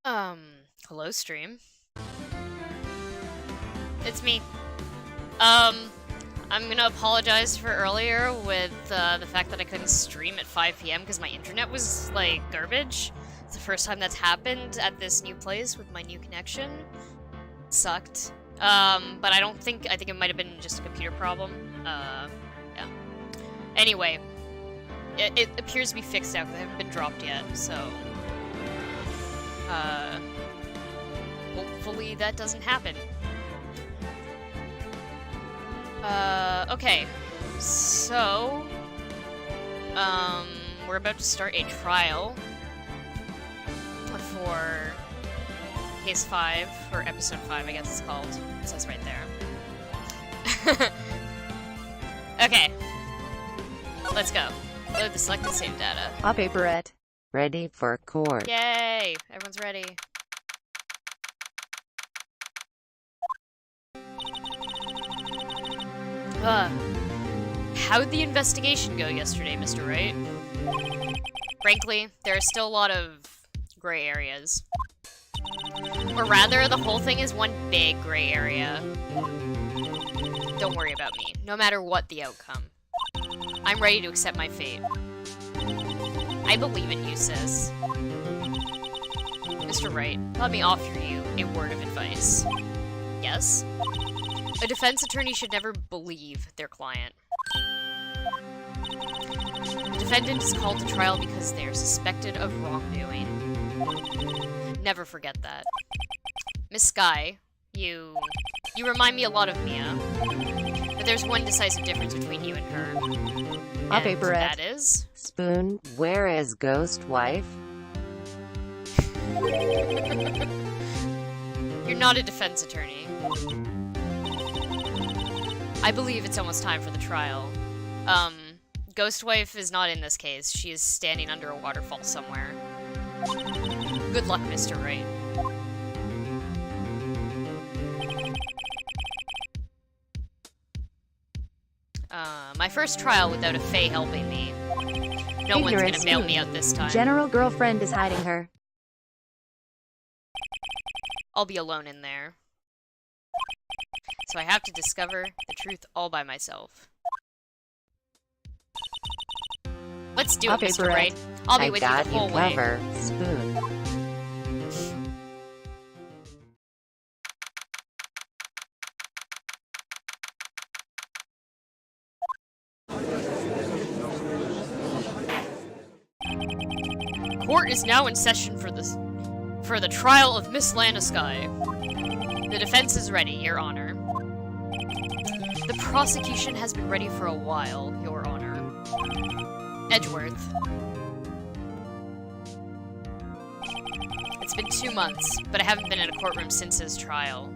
Um, Hello, stream. It's me. Um, I'm gonna apologize for earlier with the fact that I couldn't stream at 5 p.m. because my internet was, like, garbage. It's the first time that's happened at this new place with my new connection. It sucked. But I think it might have been just a computer problem. Yeah. Anyway, it appears to be fixed now because I haven't been dropped yet, so... hopefully that doesn't happen. Okay. So, we're about to start a trial for Case 5, or Episode 5, I guess it's called. It says right there. Okay. Let's go. Load the selected save data. A paperette. Ready for court. Yay! Everyone's ready. How'd the investigation go yesterday, Mr. Wright? Frankly, there are still a lot of gray areas. Or rather, the whole thing is one big gray area. Don't worry about me, no matter what the outcome. I'm ready to accept my fate. I believe in you, sis. Mr. Wright, let me offer you a word of advice. Yes? A defense attorney should never believe their client. The defendant is called to trial because they are suspected of wrongdoing. Never forget that. Miss Skye, you remind me a lot of Mia. But there's one decisive difference between you and her. A paperette. That is... Spoon, where is Ghost Wife? You're not a defense attorney. I believe it's almost time for the trial. Ghostwife is not in this case. She is standing under a waterfall somewhere. Good luck, Mr. Wright. My first trial without a Fae helping me. No one's gonna bail me out this time. General girlfriend is hiding her. I'll be alone in there. So I have to discover the truth all by myself. Let's do it, Mr. Wright. I'll be with you the whole way. I got you covered, Spoon. Court is now in session for the trial of Miss Landeskye. The defense is ready, Your Honor. The prosecution has been ready for a while, Your Honor. Edgeworth. It's been 2 months, but I haven't been in a courtroom since his trial.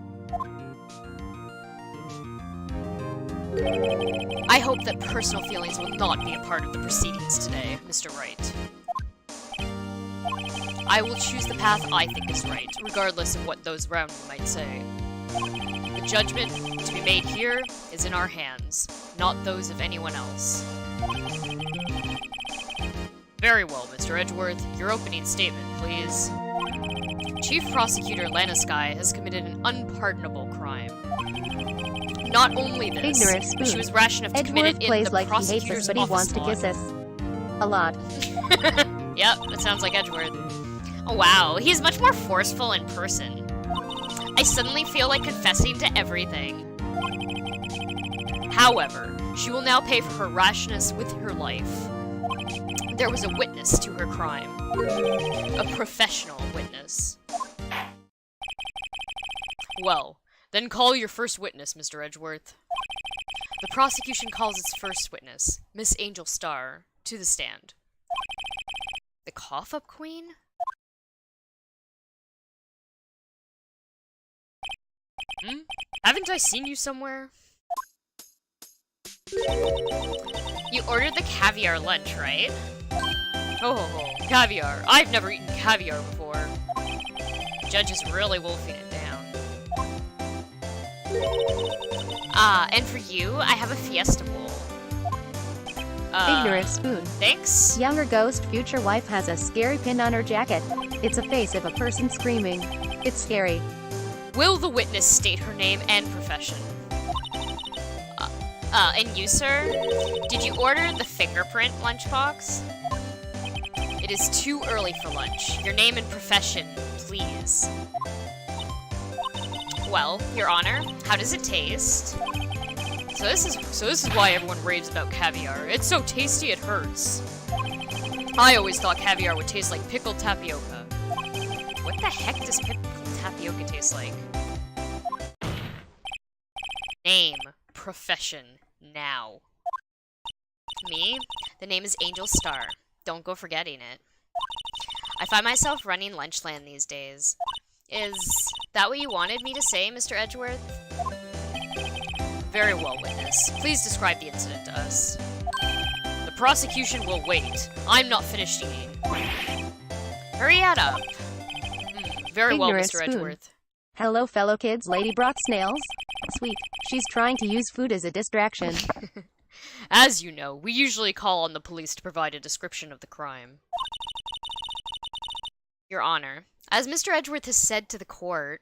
I hope that personal feelings will not be a part of the proceedings today, Mr. Wright. I will choose the path I think is right, regardless of what those around me might say. The judgment to be made here is in our hands, not those of anyone else. Very well, Mr. Edgeworth. Your opening statement, please. Chief Prosecutor Landeskye has committed an unpardonable crime. Not only this, Ignorant but she spoon. was rash enough to commit Edgeworth it in plays the like he hates us, prosecutor's but he wants office to lot. kiss us. A lot. Yep, that sounds like Edgeworth. Oh wow, he's much more forceful in person. I suddenly feel like confessing to everything. However, she will now pay for her rashness with her life. There was a witness to her crime. A professional witness. Well, then call your first witness, Mr. Edgeworth. The prosecution calls its first witness, Miss Angel Starr, to the stand. The cough-up queen? Hmm? Haven't I seen you somewhere? You ordered the caviar lunch, right? Oh, caviar. I've never eaten caviar before. The judge is really wolfing it down. And for you, I have a fiesta bowl. Ignorant spoon. Thanks? Younger ghost future wife has a scary pin on her jacket. It's a face of a person screaming. It's scary. Will the witness state her name and profession? And you, sir? Did you order the fingerprint lunchbox? It is too early for lunch. Your name and profession, please. Well, Your Honor, how does it taste? So this is why everyone raves about caviar. It's so tasty it hurts. I always thought caviar would taste like pickled tapioca. What the heck does pickled tapioca taste like? Name. Profession. Now. Me? The name is Angel Star. Don't go forgetting it. I find myself running Lunchland these days. Is that what you wanted me to say, Mr. Edgeworth? Very well, witness. Please describe the incident to us. The prosecution will wait. I'm not finished eating. Hurry it up. Very well, Ignorant Mr. spoon. Edgeworth. Hello, fellow kids. Lady brought snails. Sweet. She's trying to use food as a distraction. As you know, we usually call on the police to provide a description of the crime. Your Honor, as Mr. Edgeworth has said to the court,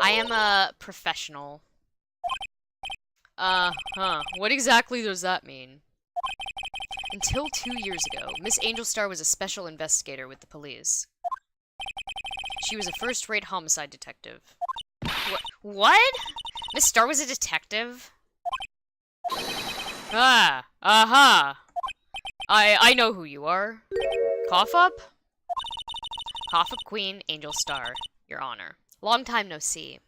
I am a professional. What exactly does that mean? Until 2 years ago, Miss Angel Star was a special investigator with the police. She was a first-rate homicide detective. What? Miss Star was a detective? I know who you are. Cough up? Cough up Queen, Angel Star, Your Honor. Long time no see.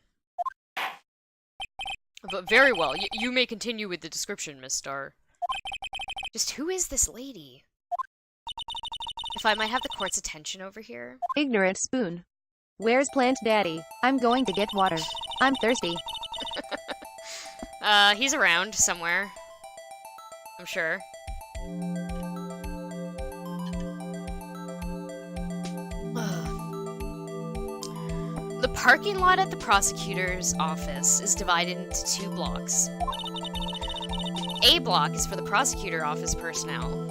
But very well, you may continue with the description, Miss Star. Just who is this lady? If I might have the court's attention over here. Ignorant spoon. Where's Plant Daddy? I'm going to get water. I'm thirsty. He's around somewhere. I'm sure. The parking lot at the prosecutor's office is divided into 2 blocks. A block is for the prosecutor office personnel.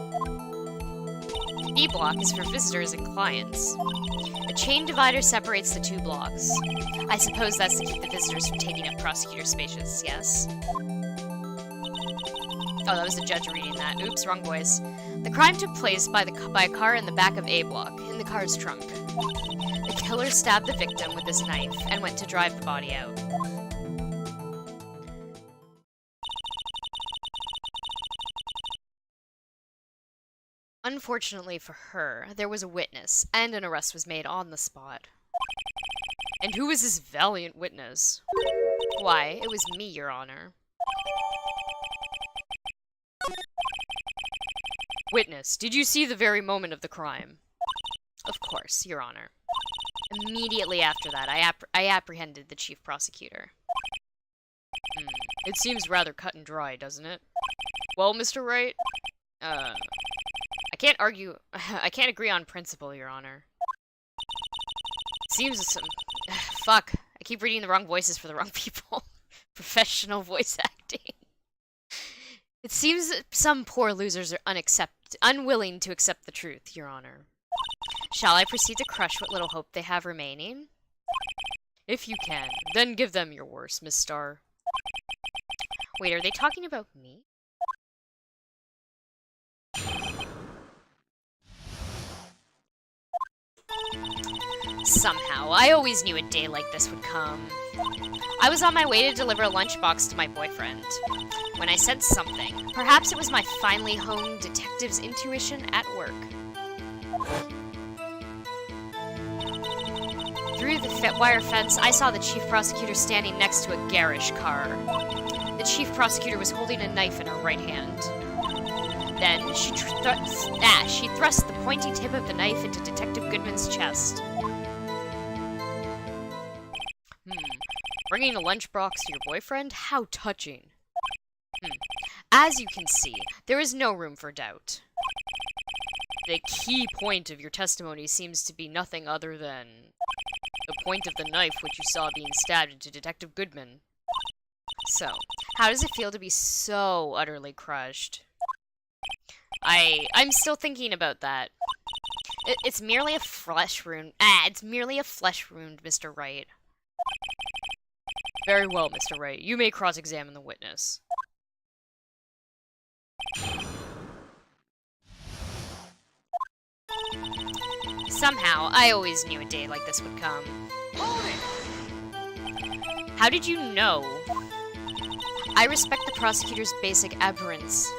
B block is for visitors and clients. A chain divider separates the 2 blocks. I suppose that's to keep the visitors from taking up prosecutor spaces, yes? Oh, that was the judge reading that. Oops, wrong voice. The crime took place by a car in the back of A block, in the car's trunk. The killer stabbed the victim with his knife and went to drive the body out. Unfortunately for her, there was a witness, and an arrest was made on the spot. And who was this valiant witness? Why, it was me, Your Honor. Witness, did you see the very moment of the crime? Of course, Your Honor. Immediately after that, I apprehended the chief prosecutor. It seems rather cut and dry, doesn't it? Well, Mr. Wright, I can't agree on principle, Your Honor. Seems some... Fuck, I keep reading the wrong voices for the wrong people. Professional voice acting. It seems that some poor losers are unwilling to accept the truth, Your Honor. Shall I proceed to crush what little hope they have remaining? If you can, then give them your worst, Miss Star. Wait, are they talking about me? Somehow, I always knew a day like this would come. I was on my way to deliver a lunchbox to my boyfriend, when I said something. Perhaps it was my finely honed detective's intuition at work. Through the wire fence, I saw the chief prosecutor standing next to a garish car. The chief prosecutor was holding a knife in her right hand. Then, she thrust the pointy tip of the knife into Detective Goodman's chest. Bringing a lunchbox to your boyfriend? How touching. As you can see, there is no room for doubt. The key point of your testimony seems to be nothing other than the point of the knife which you saw being stabbed into Detective Goodman. So, how does it feel to be so utterly crushed? I'm still thinking about that. It's merely a flesh wound. It's merely a flesh wound, Mr. Wright. Very well, Mr. Wright. You may cross-examine the witness. Somehow, I always knew a day like this would come. How did you know? I respect the prosecutor's basic abhorrence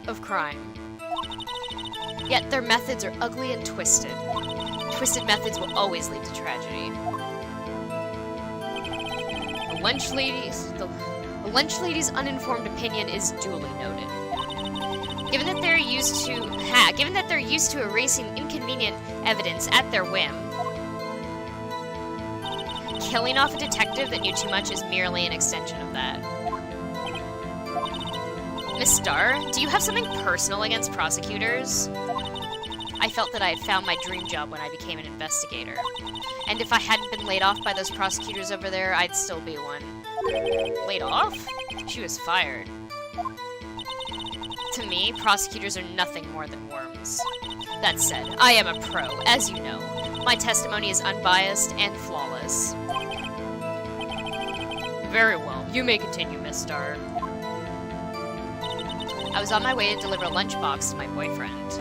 of crime. Yet their methods are ugly and twisted. Twisted methods will always lead to tragedy. The lunch lady's uninformed opinion is duly noted. Given that they're used to erasing inconvenient evidence at their whim, killing off a detective that knew too much is merely an extension of that. Miss Starr, do you have something personal against prosecutors? I felt that I had found my dream job when I became an investigator. And if I hadn't been laid off by those prosecutors over there, I'd still be one. Laid off? She was fired. To me, prosecutors are nothing more than worms. That said, I am a pro, as you know. My testimony is unbiased and flawless. Very well. You may continue, Miss Starr. I was on my way to deliver a lunchbox to my boyfriend.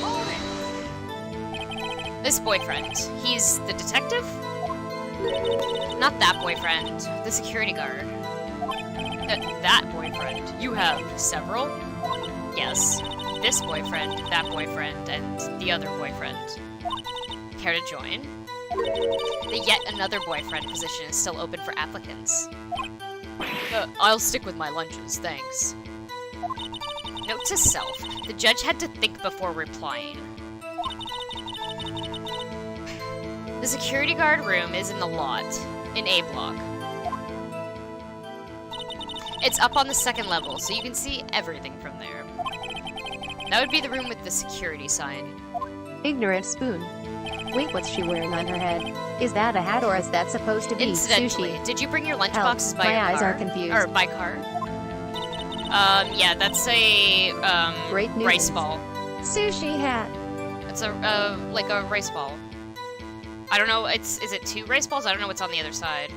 This boyfriend. He's the detective? Not that boyfriend. The security guard. That boyfriend. You have several? Yes. This boyfriend, that boyfriend, and the other boyfriend. Care to join? The yet another boyfriend position is still open for applicants. I'll stick with my lunches, thanks. Note to self, the judge had to think before replying. The security guard room is in the lot, in A block. It's up on the second level, so you can see everything from there. That would be the room with the security sign. Ignorant spoon. Wait, what's she wearing on her head? Is that a hat or is that supposed to be Incidentally, sushi? did you bring your lunch Help, boxes by my your eyes car? are confused. Or by car? Yeah, that's a, Great news. rice ball. Sushi hat. It's a, like a rice ball. I don't know, is it 2 rice balls? I don't know what's on the other side.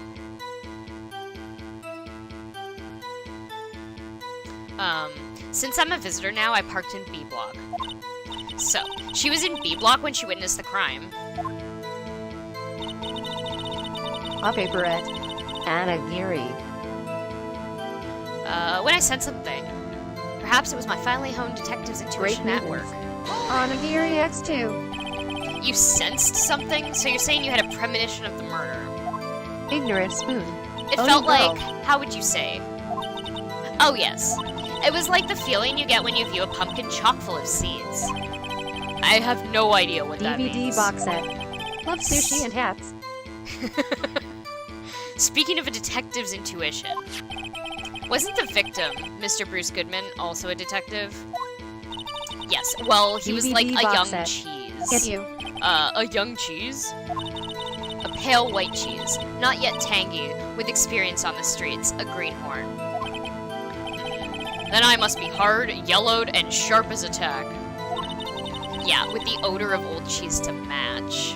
Since I'm a visitor now, I parked in B block. So, she was in B block when she witnessed the crime. A paperette. Anagiri. When I sensed something. Perhaps it was my finely honed detective's intuition at work. Onigiri X2. You sensed something? So you're saying you had a premonition of the murder. Ignorant spoon. It Oh, felt no. like, how would you say? Oh yes. It was like the feeling you get when you view a pumpkin chock full of seeds. I have no idea what that DVD means. box set. Love sushi and hats. Speaking of a detective's intuition, wasn't the victim, Mr. Bruce Goodman, also a detective? Yes, well, he was like DVD a box young set. cheese. Get you. A young cheese? A pale white cheese, not yet tangy, with experience on the streets, a greenhorn. Then I must be hard, yellowed, and sharp as a tack. Yeah, with the odor of old cheese to match.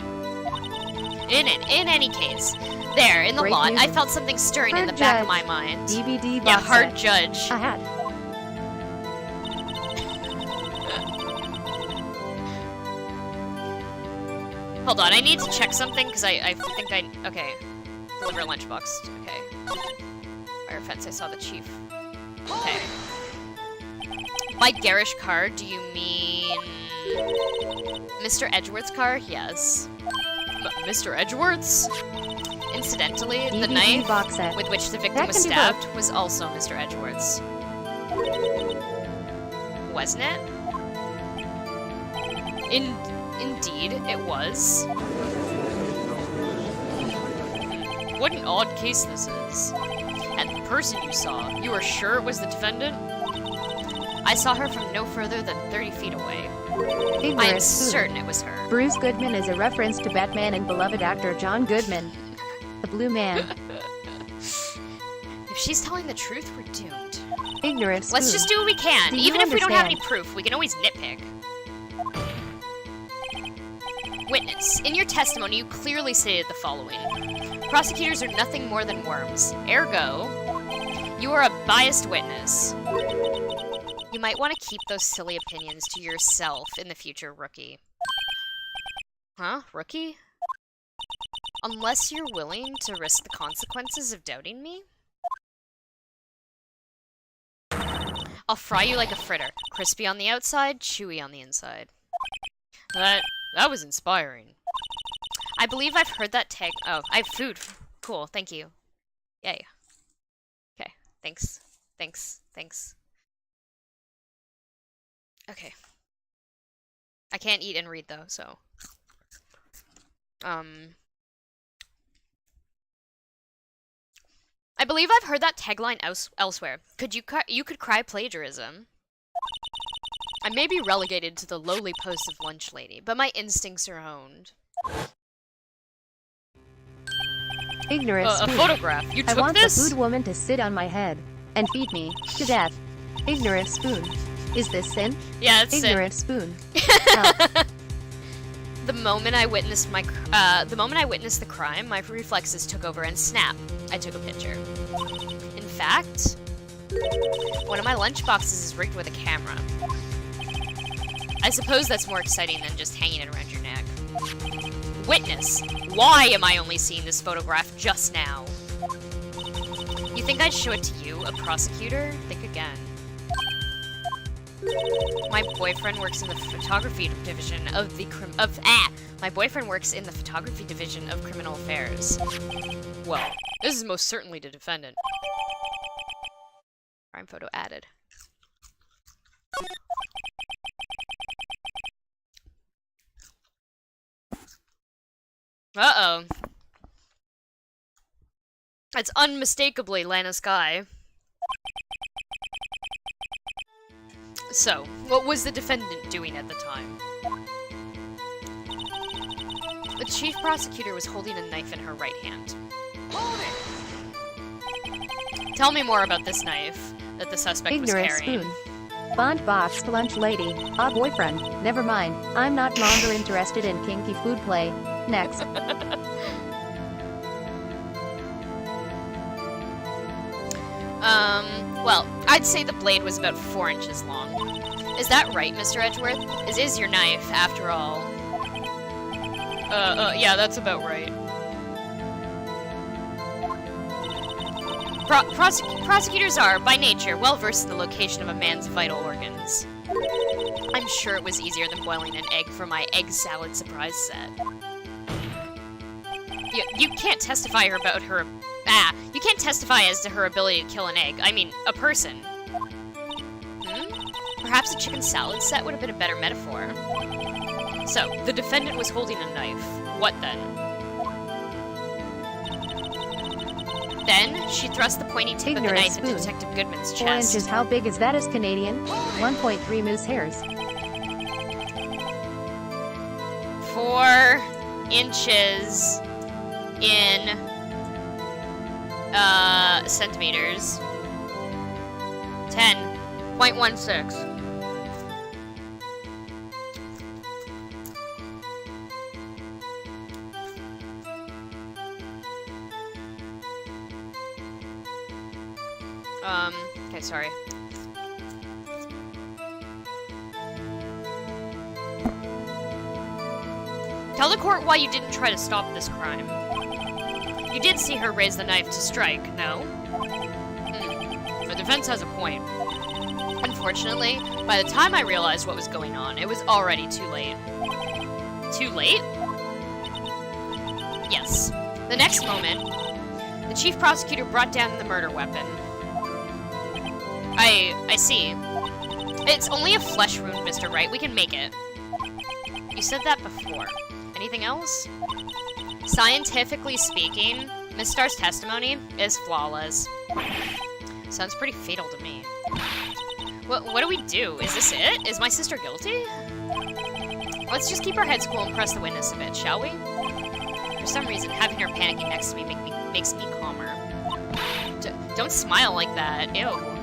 In any case, there, in the Great lot, music. I felt something stirring in Hard the back of judge. my mind. DVD box Yeah, hard set. judge. A hat. Hold on, I need to check something, because I think okay. Deliver a lunchbox. Okay. Fire fence, I saw the chief. Okay. By garish car, do you mean... Mr. Edgeworth's car? Yes. Mr. Edgeworth's? Incidentally, the DVD knife box set. with which the victim That was can be stabbed was also Mr. Edgeworth's. Wasn't it? Indeed, it was. What an odd case this is. And the person you saw, you are sure it was the defendant? I saw her from no further than 30 feet away. I am Ignorant spoon. certain it was her. Bruce Goodman is a reference to Batman and beloved actor John Goodman. The Blue Man. If she's telling the truth, we're doomed. Ignorant Let's spoon. just do what we can. Do you Even if we don't have any understand? proof, we can always nitpick. Witness, in your testimony, you clearly stated the following. Prosecutors are nothing more than worms. Ergo, you are a biased witness. You might want to keep those silly opinions to yourself in the future, rookie. Huh? Rookie? Unless you're willing to risk the consequences of doubting me? I'll fry you like a fritter. Crispy on the outside, chewy on the inside. That was inspiring. I believe I've heard that tag. Oh, I have food. Cool, thank you. Yay. Okay, thanks. Thanks. Okay. I can't eat and read though, so. I believe I've heard that tagline elsewhere. You could cry plagiarism. I may be relegated to the lowly post of lunch lady, but my instincts are honed. Ignorant A spoon. photograph. You I took want this? the food woman to sit on my head and feed me to death. Ignorant spoon. Is this sin? Yeah, it's Ignorant spoon. Help. The moment I witnessed the crime, my reflexes took over and snap. I took a picture. In fact, one of my lunch boxes is rigged with a camera. I suppose that's more exciting than just hanging it around your neck. Witness, why am I only seeing this photograph just now? You think I'd show it to you, a prosecutor? Think again. My boyfriend works in the photography division of My boyfriend works in the photography division of criminal affairs. Well, this is most certainly the defendant. Crime photo added. Uh-oh. That's unmistakably Lana Sky. So, what was the defendant doing at the time? The chief prosecutor was holding a knife in her right hand. Tell me more about this knife that the suspect Ignorant was carrying. spoon. Bond box lunch lady. Ah, boyfriend. Never mind. I'm not longer interested in kinky food play. Next. Well, I'd say the blade was about 4 inches long. Is that right, Mr. Edgeworth? It is your knife, after all. Yeah, that's about right. Prosecutors are, by nature, well-versed in the location of a man's vital organs. I'm sure it was easier than boiling an egg for my egg salad surprise set. You can't testify about her... you can't testify as to her ability to kill an egg. I mean, a person. Perhaps a chicken salad set would have been a better metaphor. So, the defendant was holding a knife. What then? Then, she thrust the pointy tip of the knife into Detective Goodman's 4 chest. inches. How big is that as Canadian? 1.3 moose hairs. 4 inches in centimeters. 10.16. Okay, sorry. Tell the court why you didn't try to stop this crime. You did see her raise the knife to strike, no? The defense has a point. Unfortunately, by the time I realized what was going on, it was already too late. Too late? Yes. The next moment, the chief prosecutor brought down the murder weapon. I see. It's only a flesh wound, Mr. Wright. We can make it. You said that before. Anything else? Scientifically speaking, Miss Starr's testimony is flawless. Sounds pretty fatal to me. What do we do? Is this it? Is my sister guilty? Let's just keep our heads cool and press the witness a bit, shall we? For some reason, having her panicking next to me makes me calmer. Don't smile like that. Ew.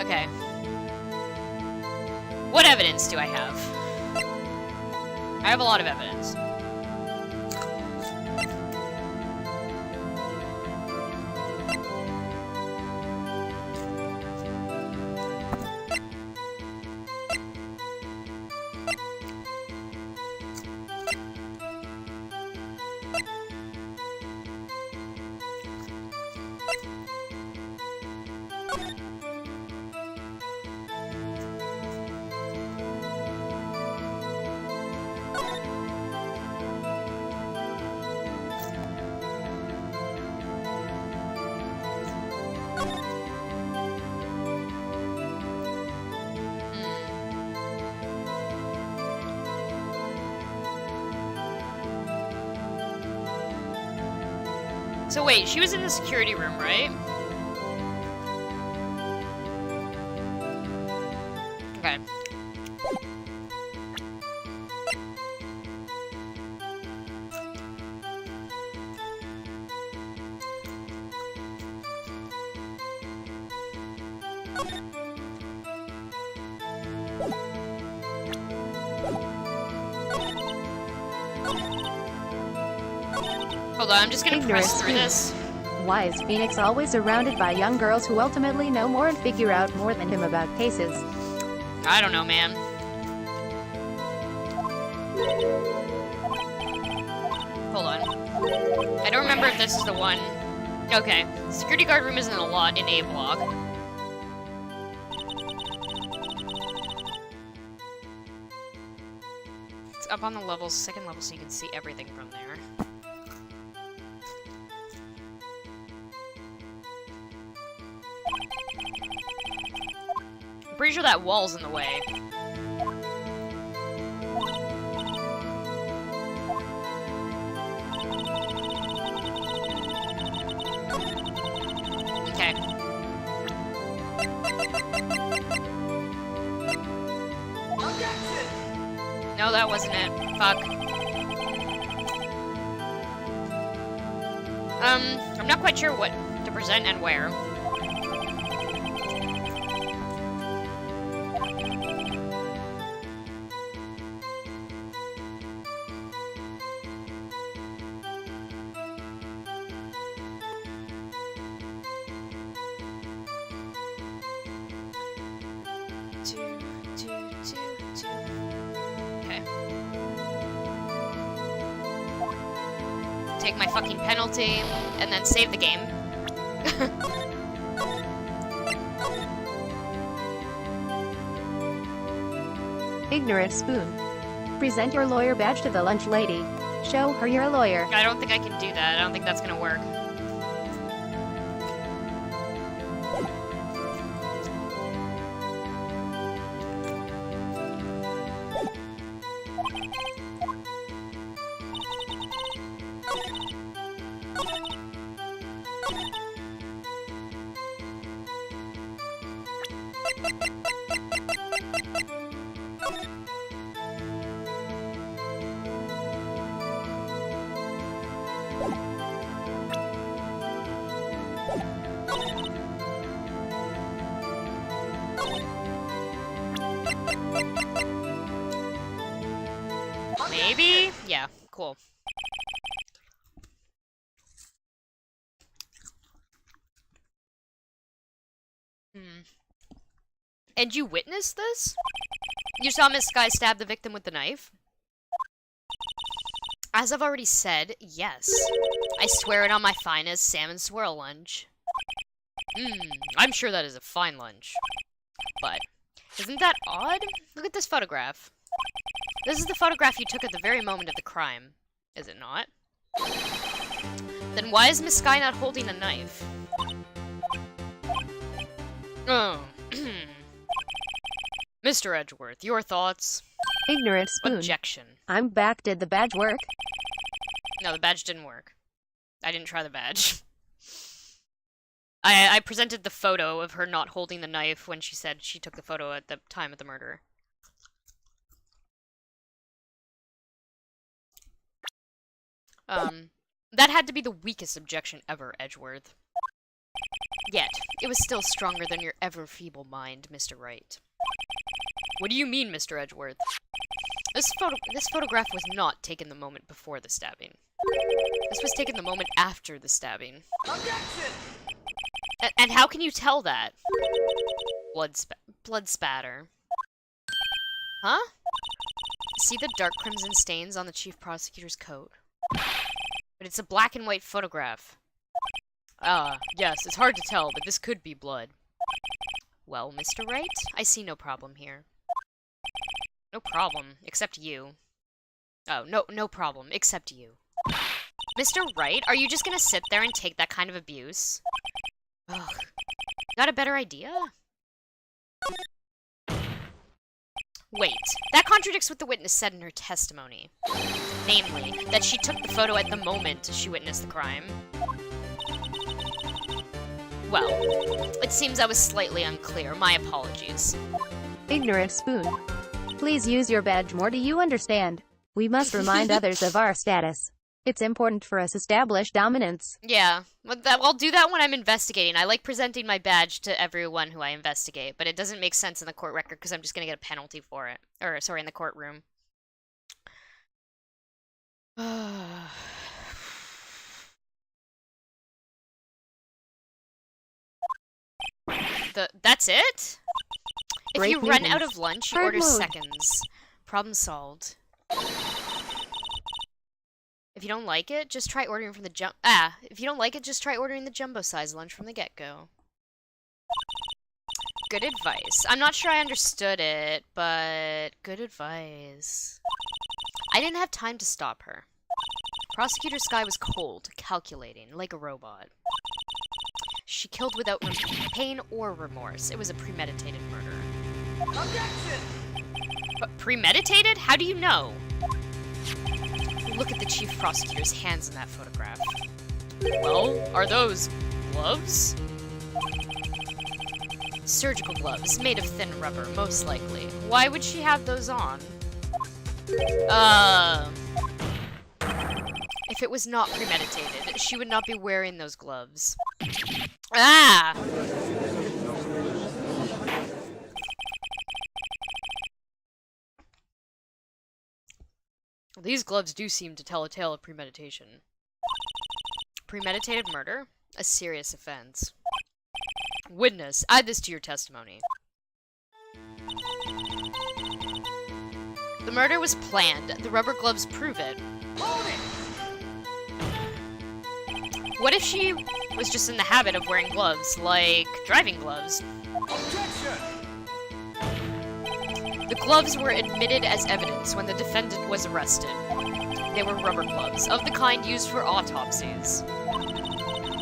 Okay. What evidence do I have? I have a lot of evidence. So wait, she was in the security room, right? Okay. Hold on, I'm just gonna press through this. Why is Phoenix always surrounded by young girls who ultimately know more and figure out more than him about cases? I don't know, man. Hold on. I don't remember if this is the one. Okay. Security guard room isn't a lot in A block. It's up on the level, second level, so you can see everything from there. I'm pretty sure that wall's in the way. Okay. No, that wasn't it. Fuck. I'm not quite sure what to present and where. Okay. Take my fucking penalty, and then save the game. Ignorant spoon. Present your lawyer badge to the lunch lady. Show her you're a lawyer. I don't think I can do that. I don't think that's gonna work. Maybe? Yeah, cool. And you witnessed this? You saw Miss Sky stab the victim with the knife? As I've already said, yes. I swear it on my finest salmon swirl lunch. I'm sure that is a fine lunch. But, isn't that odd? Look at this photograph. This is the photograph you took at the very moment of the crime. Is it not? Then why is Miss Sky not holding a knife? Oh. Mr. Edgeworth, your thoughts? Ignorant spoon. Objection. I'm back. Did the badge work? No, the badge didn't work. I didn't try the badge. I presented the photo of her not holding the knife when she said she took the photo at the time of the murder. That had to be the weakest objection ever, Edgeworth. Yet, it was still stronger than your ever-feeble mind, Mr. Wright. What do you mean, Mr. Edgeworth? This photograph was not taken the moment before the stabbing. This was taken the moment after the stabbing. Objection! And how can you tell that? Blood spatter. Huh? See the dark crimson stains on the chief prosecutor's coat? But it's a black and white photograph. Yes, it's hard to tell, but this could be blood. Well, Mr. Wright, I see no problem here. No problem, except you. Oh, no problem, except you. Mr. Wright, are you just gonna sit there and take that kind of abuse? Ugh. Got a better idea? Wait, that contradicts what the witness said in her testimony. Namely, that she took the photo at the moment she witnessed the crime. Well, it seems I was slightly unclear. My apologies. Ignorant spoon. Please use your badge more. Do you understand? We must remind others of our status. It's important for us to establish dominance. Yeah, I'll do that when I'm investigating. I like presenting my badge to everyone who I investigate, but it doesn't make sense in the court record because I'm just going to get a penalty for it. Or, sorry, in the courtroom. That's it? If Great you run news. out of lunch, you Hard order mode. seconds. Problem solved. If you don't like it, just try ordering from the if you don't like it, just try ordering the jumbo-size lunch from the get-go. Good advice. I'm not sure I understood it, but good advice. I didn't have time to stop her. Prosecutor Skye was cold, calculating, like a robot. She killed without pain or remorse. It was a premeditated murder. Objection! But premeditated? How do you know? Look at the chief prosecutor's hands in that photograph. Well, are those gloves? Surgical gloves, made of thin rubber, most likely. Why would she have those on? If it was not premeditated, she would not be wearing those gloves. Ah! These gloves do seem to tell a tale of premeditation. Premeditated murder? A serious offense. Witness, add this to your testimony. The murder was planned. The rubber gloves prove it. Hold it! What if she was just in the habit of wearing gloves, like driving gloves? Objection! The gloves were admitted as evidence when the defendant was arrested. They were rubber gloves, of the kind used for autopsies.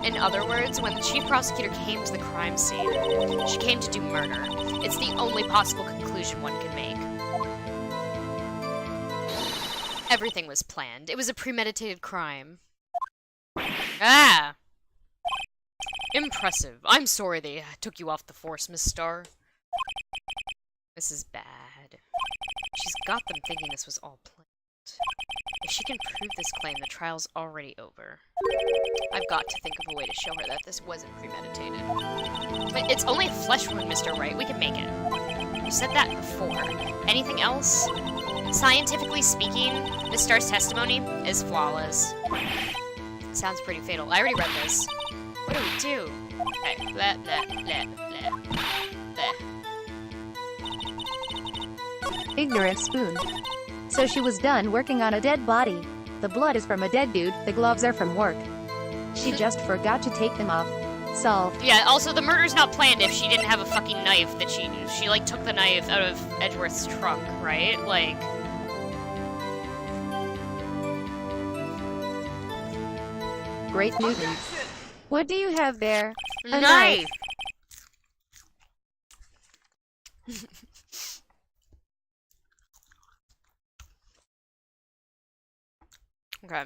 In other words, when the chief prosecutor came to the crime scene, she came to do murder. It's the only possible conclusion one can make. Everything was planned. It was a premeditated crime. Ah! Impressive. I'm sorry they took you off the force, Miss Starr. This is bad. She's got them thinking this was all planned. If she can prove this claim, the trial's already over. I've got to think of a way to show her that this wasn't premeditated. But it's only a flesh wound, Mr. Wright. We can make it. You said that before. Anything else? Scientifically speaking, Miss Starr's testimony is flawless. Sounds pretty fatal. I already read this. What do we do? Okay. Blah, blah, blah, blah. Blah. Ignorant spoon. So she was done working on a dead body. The blood is from a dead dude, the gloves are from work. She just forgot to take them off. Solved. Yeah, also the murder's not planned if she didn't have a fucking knife that she like took the knife out of Edgeworth's trunk, right? Like Great news. Objection! What do you have there? A knife. Okay.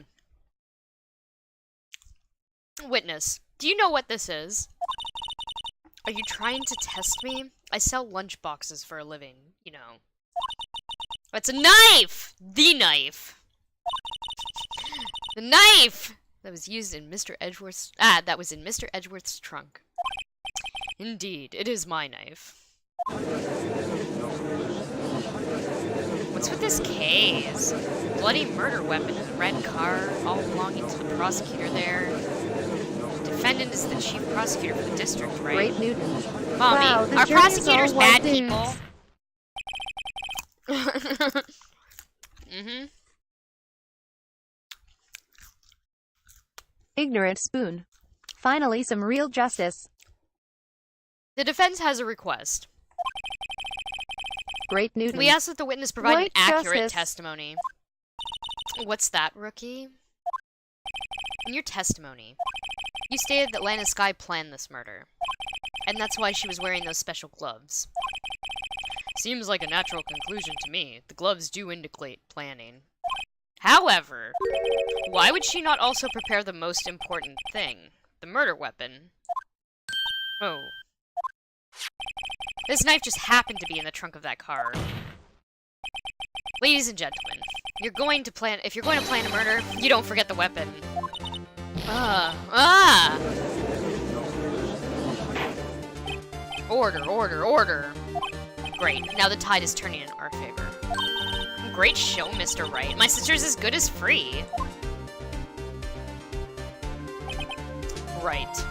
Witness, do you know what this is? Are you trying to test me? I sell lunch boxes for a living, you know. It's a knife! The knife! The knife! that was used in Mr. Edgeworth's... Ah, that was in Mr. Edgeworth's trunk. Indeed, it is my knife. What's with this case? Bloody murder weapon in a red car, all belonging to the prosecutor there. Defendant is the chief prosecutor for the district, right? Great Newton. Mommy, Wow, the are jury's prosecutors all white bad dudes. people? Ignorant spoon. Finally, some real justice. The defense has a request. Great Newton. We ask that the witness provide an White accurate justice. testimony. What's that, rookie? In your testimony, you stated that Lana Skye planned this murder. And that's why she was wearing those special gloves. Seems like a natural conclusion to me. The gloves do indicate planning. However, why would she not also prepare the most important thing? The murder weapon? Oh. This knife just happened to be in the trunk of that car. Ladies and gentlemen, if you're going to plan a murder, you don't forget the weapon. Order, order, order. Great, now the tide is turning in our favor. Great show, Mr. Wright. My sister's as good as free. Right.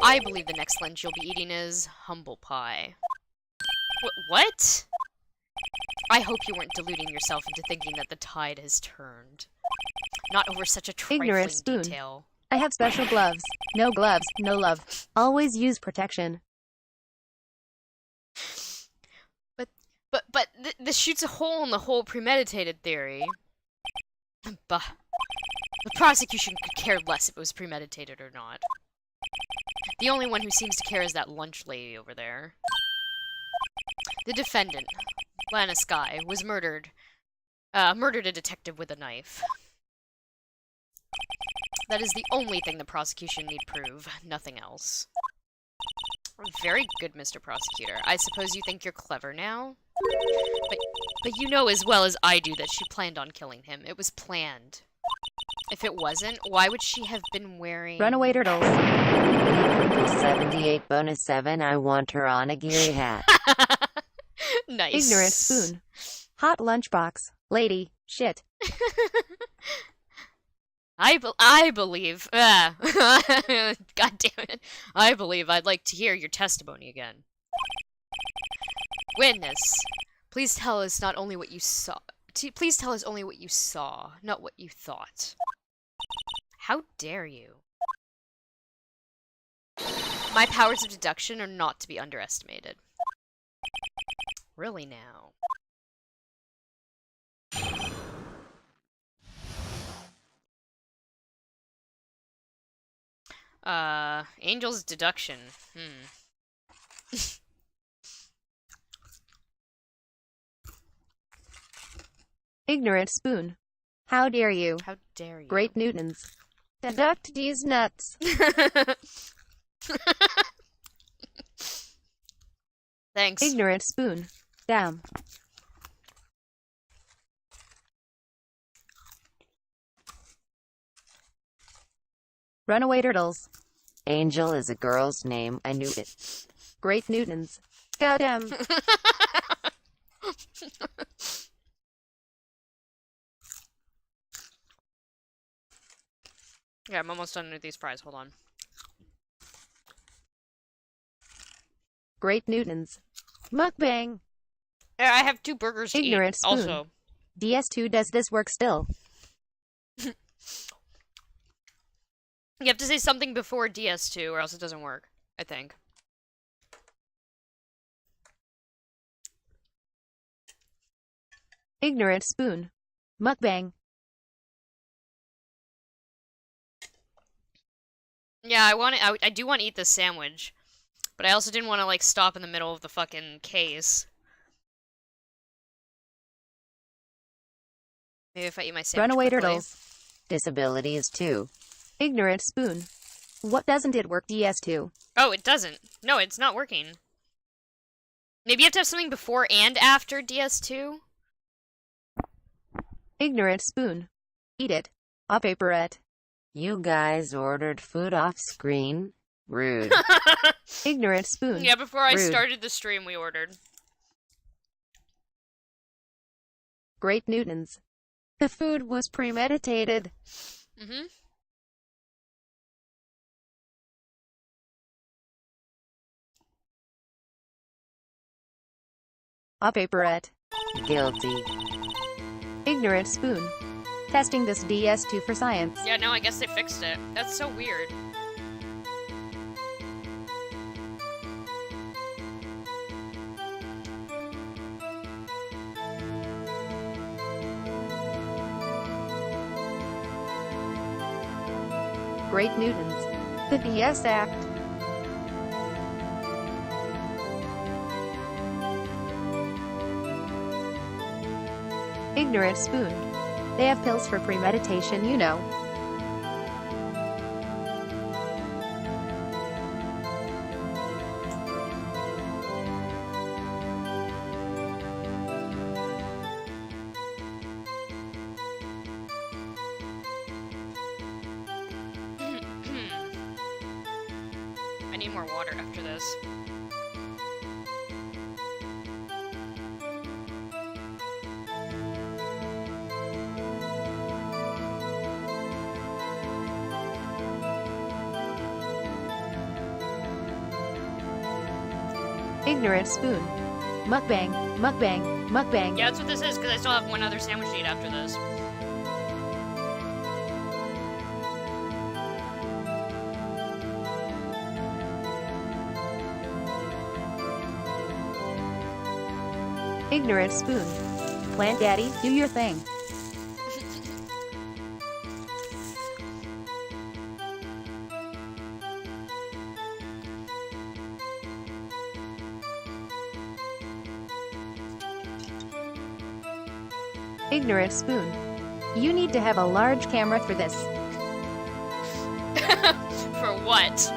I believe the next lunch you'll be eating is humble pie. What? I hope you weren't deluding yourself into thinking that the tide has turned. Not over such a trifling Ignorant spoon. detail. I have special gloves. No gloves, no love. Always use protection. But this shoots a hole in the whole premeditated theory. Bah. The prosecution could care less if it was premeditated or not. The only one who seems to care is that lunch lady over there. The defendant, Lana Skye, was murdered a detective with a knife. That is the only thing the prosecution need prove, nothing else. Very good, Mr. Prosecutor. I suppose you think you're clever now? But you know as well as I do that she planned on killing him. It was planned. If it wasn't, why would she have been wearing... Runaway turtles. 78 bonus 7. I want her on a geary hat. Nice. Ignorant spoon. Hot lunchbox. Lady. Shit. I believe... God damn it. I believe I'd like to hear your testimony again. Witness, please tell us not only what you saw... Please tell us only what you saw, not what you thought. How dare you? My powers of deduction are not to be underestimated. Really now. Angel's deduction. Ignorant spoon. How dare you? How dare you? Great Newtons. Deduct these nuts. Thanks. Ignorant spoon. Damn. Runaway turtles. Angel is a girl's name. I knew it. Great Newtons. Goddamn. Yeah, I'm almost done with these fries. Hold on. Great Newtons. Mukbang. Yeah, I have 2 burgers to Ignorant eat. spoon. Also. DS2 does this work still? You have to say something before DS2 or else it doesn't work, I think. Ignorant spoon. Mukbang. Yeah, I do want to eat this sandwich. But I also didn't want to, like, stop in the middle of the fucking case. Maybe if I eat my sandwich Runaway quickly. turtles. Disabilities too. Ignorant spoon. What doesn't it work DS2? Oh, it doesn't. No, it's not working. Maybe you have to have something before and after DS2? Ignorant spoon. Eat it. A paperette. You guys ordered food off screen? Rude. Ignorant spoon. Yeah, before I Rude. started the stream, we ordered. Great Newtons. The food was premeditated. Mm-hmm. A paperette. Guilty. Ignorant spoon. Testing this DS2 for science. Yeah, no, I guess they fixed it. That's so weird. Great Newtons. The DS Act. Ignorant spoon. They have pills for premeditation, you know. I need more water after this. Ignorant spoon. Mukbang, mukbang, mukbang. Yeah, that's what this is, because I still have one other sandwich to eat after this. Ignorant spoon. Plant daddy, do your thing. Ignorant spoon. You need to have a large camera for this. For what?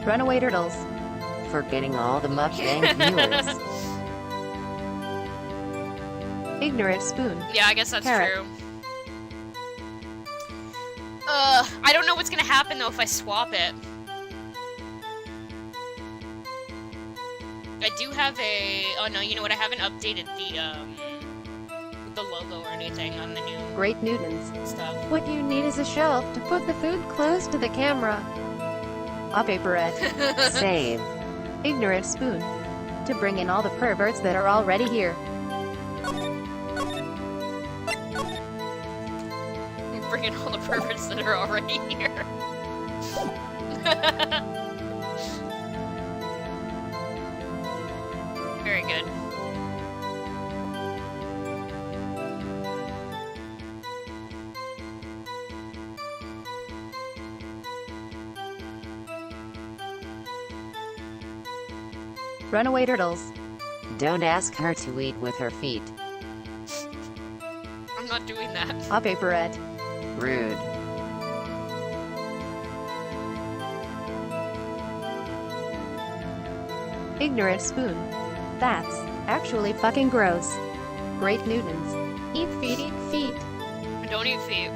Runaway turtles. For getting all the mukbang viewers. Ignorant spoon. Yeah, I guess that's Carrot. true. I don't know what's gonna happen though if I swap it. I do have a. Oh no, you know what? I haven't updated the logo or anything on the new Great Newtons. stuff. What you need is a shelf to put the food close to the camera. A paperette. Save. Ignorant spoon. To bring in all the perverts that are already here. Bringing all the perverts that are already here. Very good. Runaway turtles. Don't ask her to eat with her feet. I'm not doing that. A paperette. Rude. Ignorant spoon. That's actually fucking gross. Great Newtons. Eat feet, eat feet. Don't eat feet.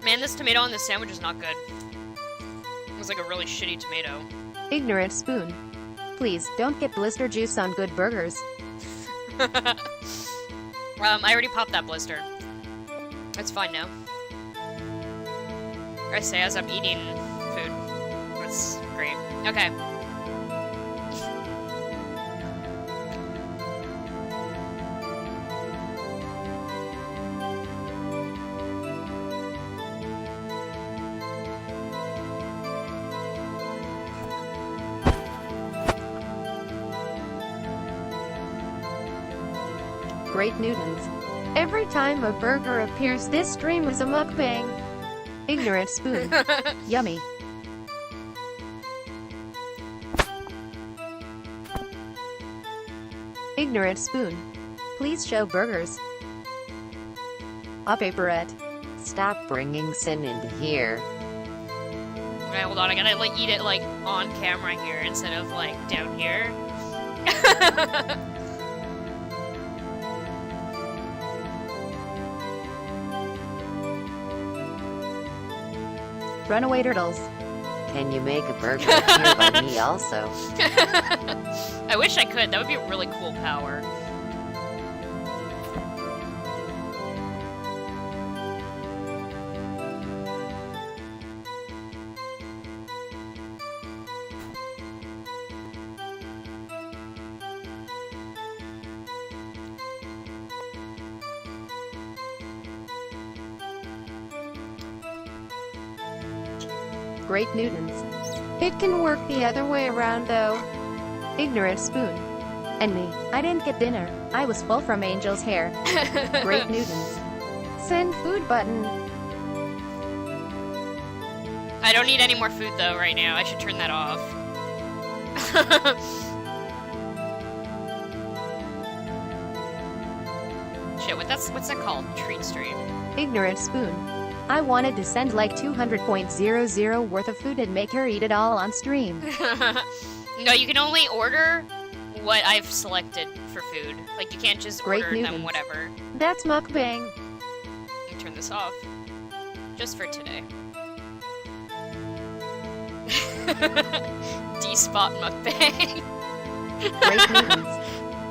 Man, this tomato on this sandwich is not good. It was like a really shitty tomato. Ignorant spoon. Please, don't get blister juice on good burgers. I already popped that blister. It's fine now. I say as I'm eating food. That's great. Okay. Great Newtons. Every time a burger appears, this stream is a mukbang. Ignorant spoon. Yummy. Ignorant spoon. Please show burgers. A paperette. Stop bringing sin into here. Alright, hold on, I gotta like eat it like on camera here instead of like down here. Runaway turtles. Can you make a burger here by me also? I wish I could, that would be a really cool power. Great Newtons. It can work the other way around though. Ignorant spoon. And me. I didn't get dinner. I was full from Angel's hair. Great Newtons. Send food button. I don't need any more food though right now. I should turn that off. Shit, what's that called? Treat stream. Ignorant spoon. I wanted to send like 200.00 worth of food and make her eat it all on stream. No, you can only order what I've selected for food. Like, you can't just Great order them Newtons. whatever. That's mukbang. Let me turn this off. Just for today. D-spot mukbang. Great Newtons.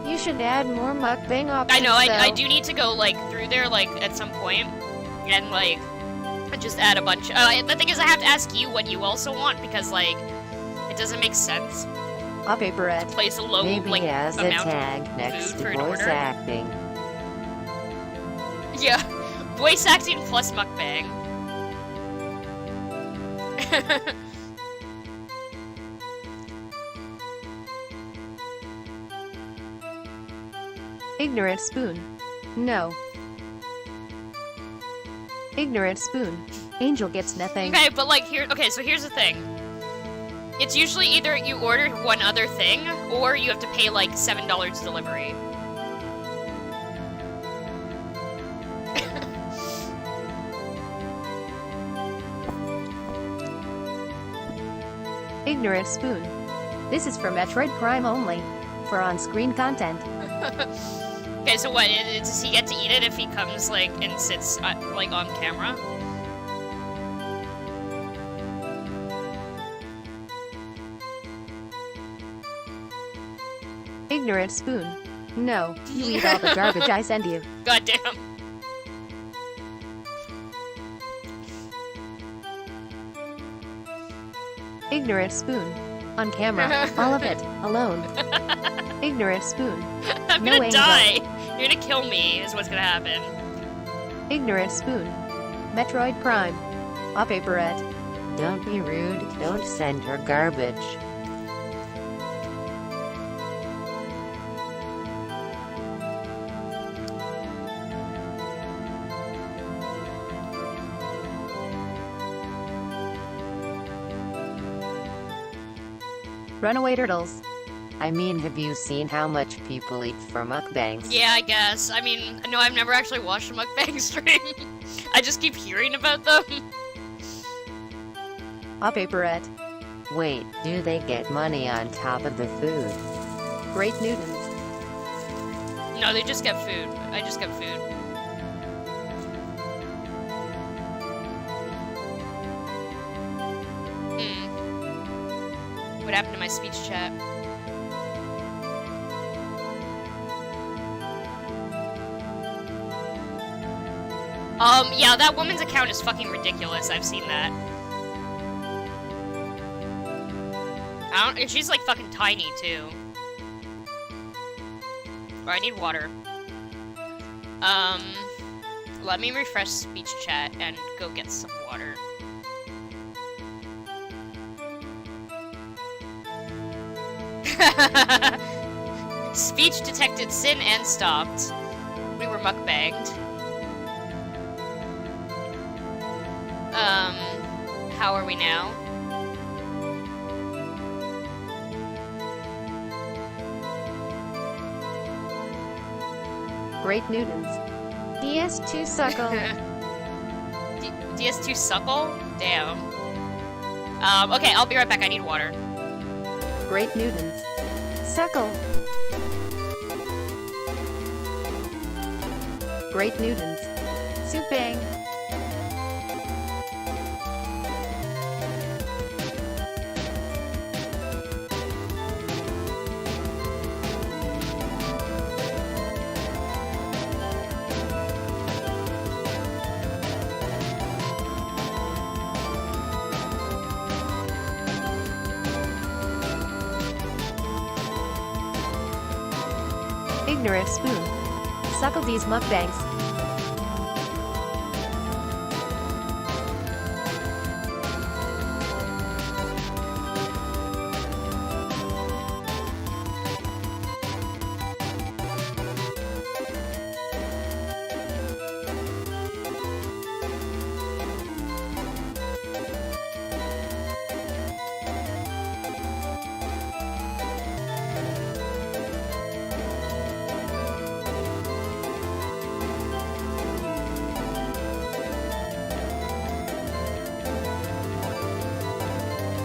You should add more mukbang options. I know, I though. do need to go, like, through there, like, at some point, and, like, just add a bunch. The thing is, I have to ask you what you also want, because, like, it doesn't make sense A paperette. to place a low, Maybe like, as a amount tag of next food to for an voice order. acting. Yeah, voice acting plus mukbang. Ignorant spoon. No. Ignorant spoon. Angel gets nothing. Okay, but like okay, so here's the thing. It's usually either you order one other thing, or you have to pay like $7 delivery. Ignorant spoon. This is for Metroid Prime only. For on-screen content. Okay, so what, does he get to eat it if he comes like and sits like on camera? Ignorant spoon. No. You eat all the garbage I send you. Goddamn. Ignorant spoon. On camera. All of it. Alone. Ignorant spoon. I'm No gonna angel. die. You're gonna kill me, is what's gonna happen. Ignorant spoon. Metroid Prime. A paperette. Don't be rude, don't send her garbage. Runaway turtles. I mean, have you seen how much people eat for mukbangs? Yeah, I guess. I mean, no, I've never actually watched a mukbang stream. I just keep hearing about them. A paperette. Wait, do they get money on top of the food? Great Newtons. No, they just get food. I just get food. What happened to my speech chat? Yeah, that woman's account is fucking ridiculous. I've seen that. And she's like fucking tiny too. Oh, I need water. Let me refresh speech chat and go get some water. Speech detected sin and stopped. We were mukbanged. How are we now? Great Newtons. DS2 suckle. DS2 suckle? Damn. Okay, I'll be right back. I need water. Great Newtons. Suckle. Great Newtons. Soup bang. Ignorant spoon. Suckle these mukbangs.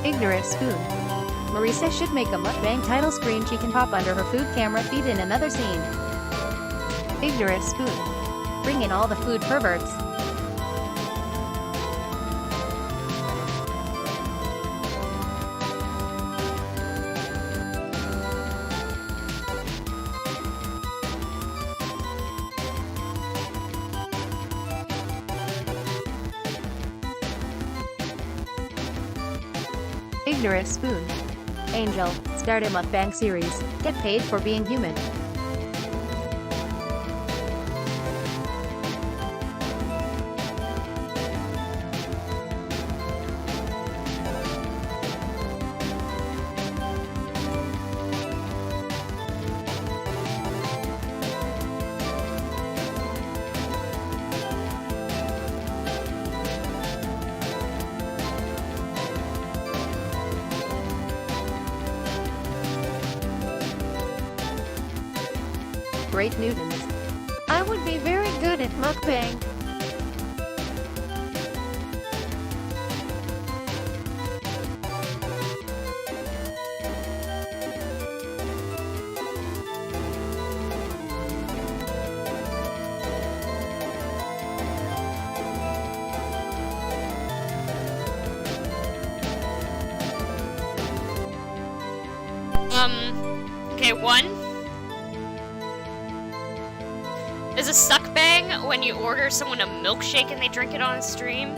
Ignorant spoon. Marisa should make a mukbang title screen she can pop under her food camera feed in another scene. Ignorant spoon. Bring in all the food perverts. Ignorant spoon. Angel, start a mukbang series. Get paid for being human. Great Newtons. I would be very good at mukbang. Okay, 1 is a suck bang when you order someone a milkshake and they drink it on stream.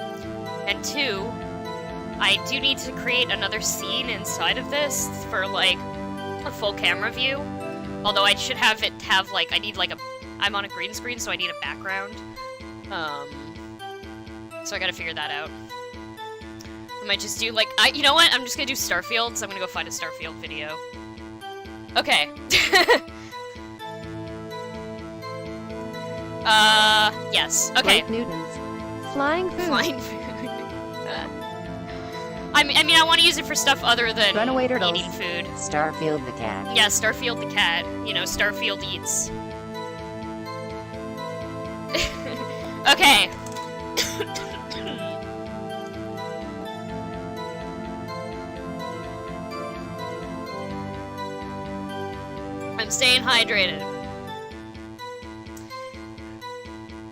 And 2, I do need to create another scene inside of this for, like, a full camera view. Although I should have it have, like, I'm on a green screen, so I need a background. So I gotta figure that out. I might just do, like, you know what? I'm just gonna do Starfield, so I'm gonna go find a Starfield video. Okay. Yes. Okay. Great Newtons. Flying food. Flying food. I mean, I want to use it for stuff other than Runaway turtles. eating food. Starfield the cat. Yeah, Starfield the cat. You know, Starfield eats. Okay. I'm staying hydrated.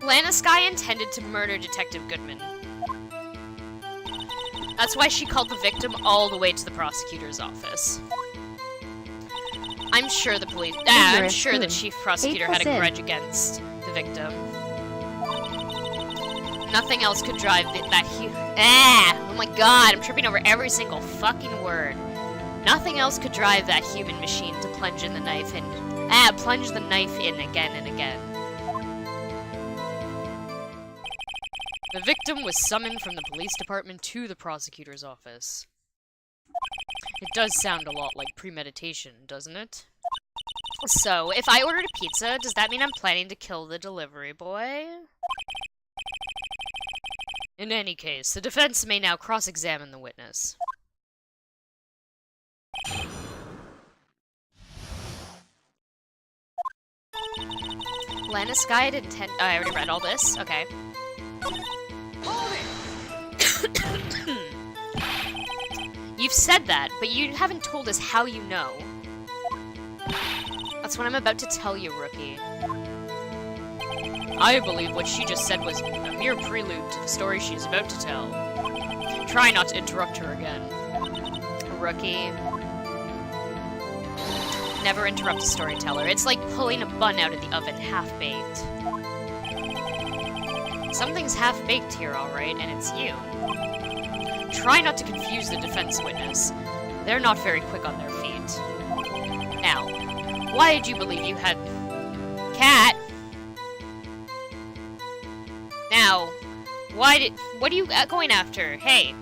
Lana Skye intended to murder Detective Goodman. That's why she called the victim all the way to the prosecutor's office. I'm sure the police. I'm sure the chief prosecutor had a grudge against the victim. Nothing else could drive oh my god, I'm tripping over every single fucking word. Nothing else could drive that human machine to plunge the knife in again and again. The victim was summoned from the police department to the prosecutor's office. It does sound a lot like premeditation, doesn't it? So, if I ordered a pizza, does that mean I'm planning to kill the delivery boy? In any case, the defense may now cross-examine the witness. Lannis Guide intent. I already read all this. Okay. Hold it! You've said that, but you haven't told us how you know. That's what I'm about to tell you, rookie. I believe what she just said was a mere prelude to the story she's about to tell. Try not to interrupt her again. Rookie. Never interrupt a storyteller. It's like pulling a bun out of the oven half-baked. Something's half-baked here, alright, and it's you. Try not to confuse the defense witness. They're not very quick on their feet. Now, why did you believe you had... Cat! Now, why did... What are you going after? Hey!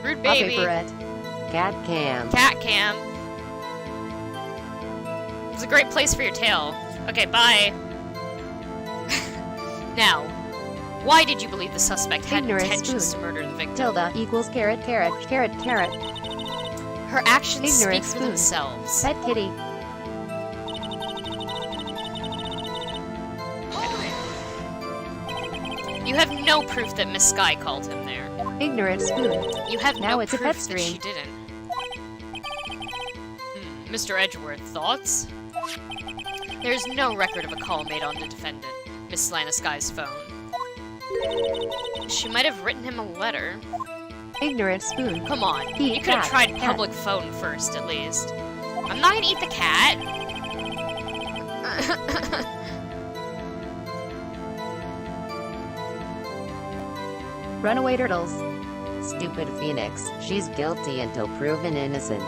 Rude baby. Cat cam. Cat cam. It's a great place for your tail. Okay, bye. Now, why did you believe the suspect had Ignorant intentions spoon. to murder the victim? Tilda equals carrot, carrot, carrot, carrot. Her actions Ignorant speak for spoon. themselves. Pet kitty. Hold it! You have no proof that Miss Sky called him there. Ignorant spoon. You have Now no it's a proof pet that she stream. didn't. Mr. Edgeworth, thoughts? There's no record of a call made on the defendant, Miss Lannis Sky's phone. She might have written him a letter. Ignorant spoon. Come on, Eat you could have cat, tried cat. public phone first, at least. I'm not gonna eat the cat! Runaway turtles. Stupid Phoenix. She's guilty until proven innocent.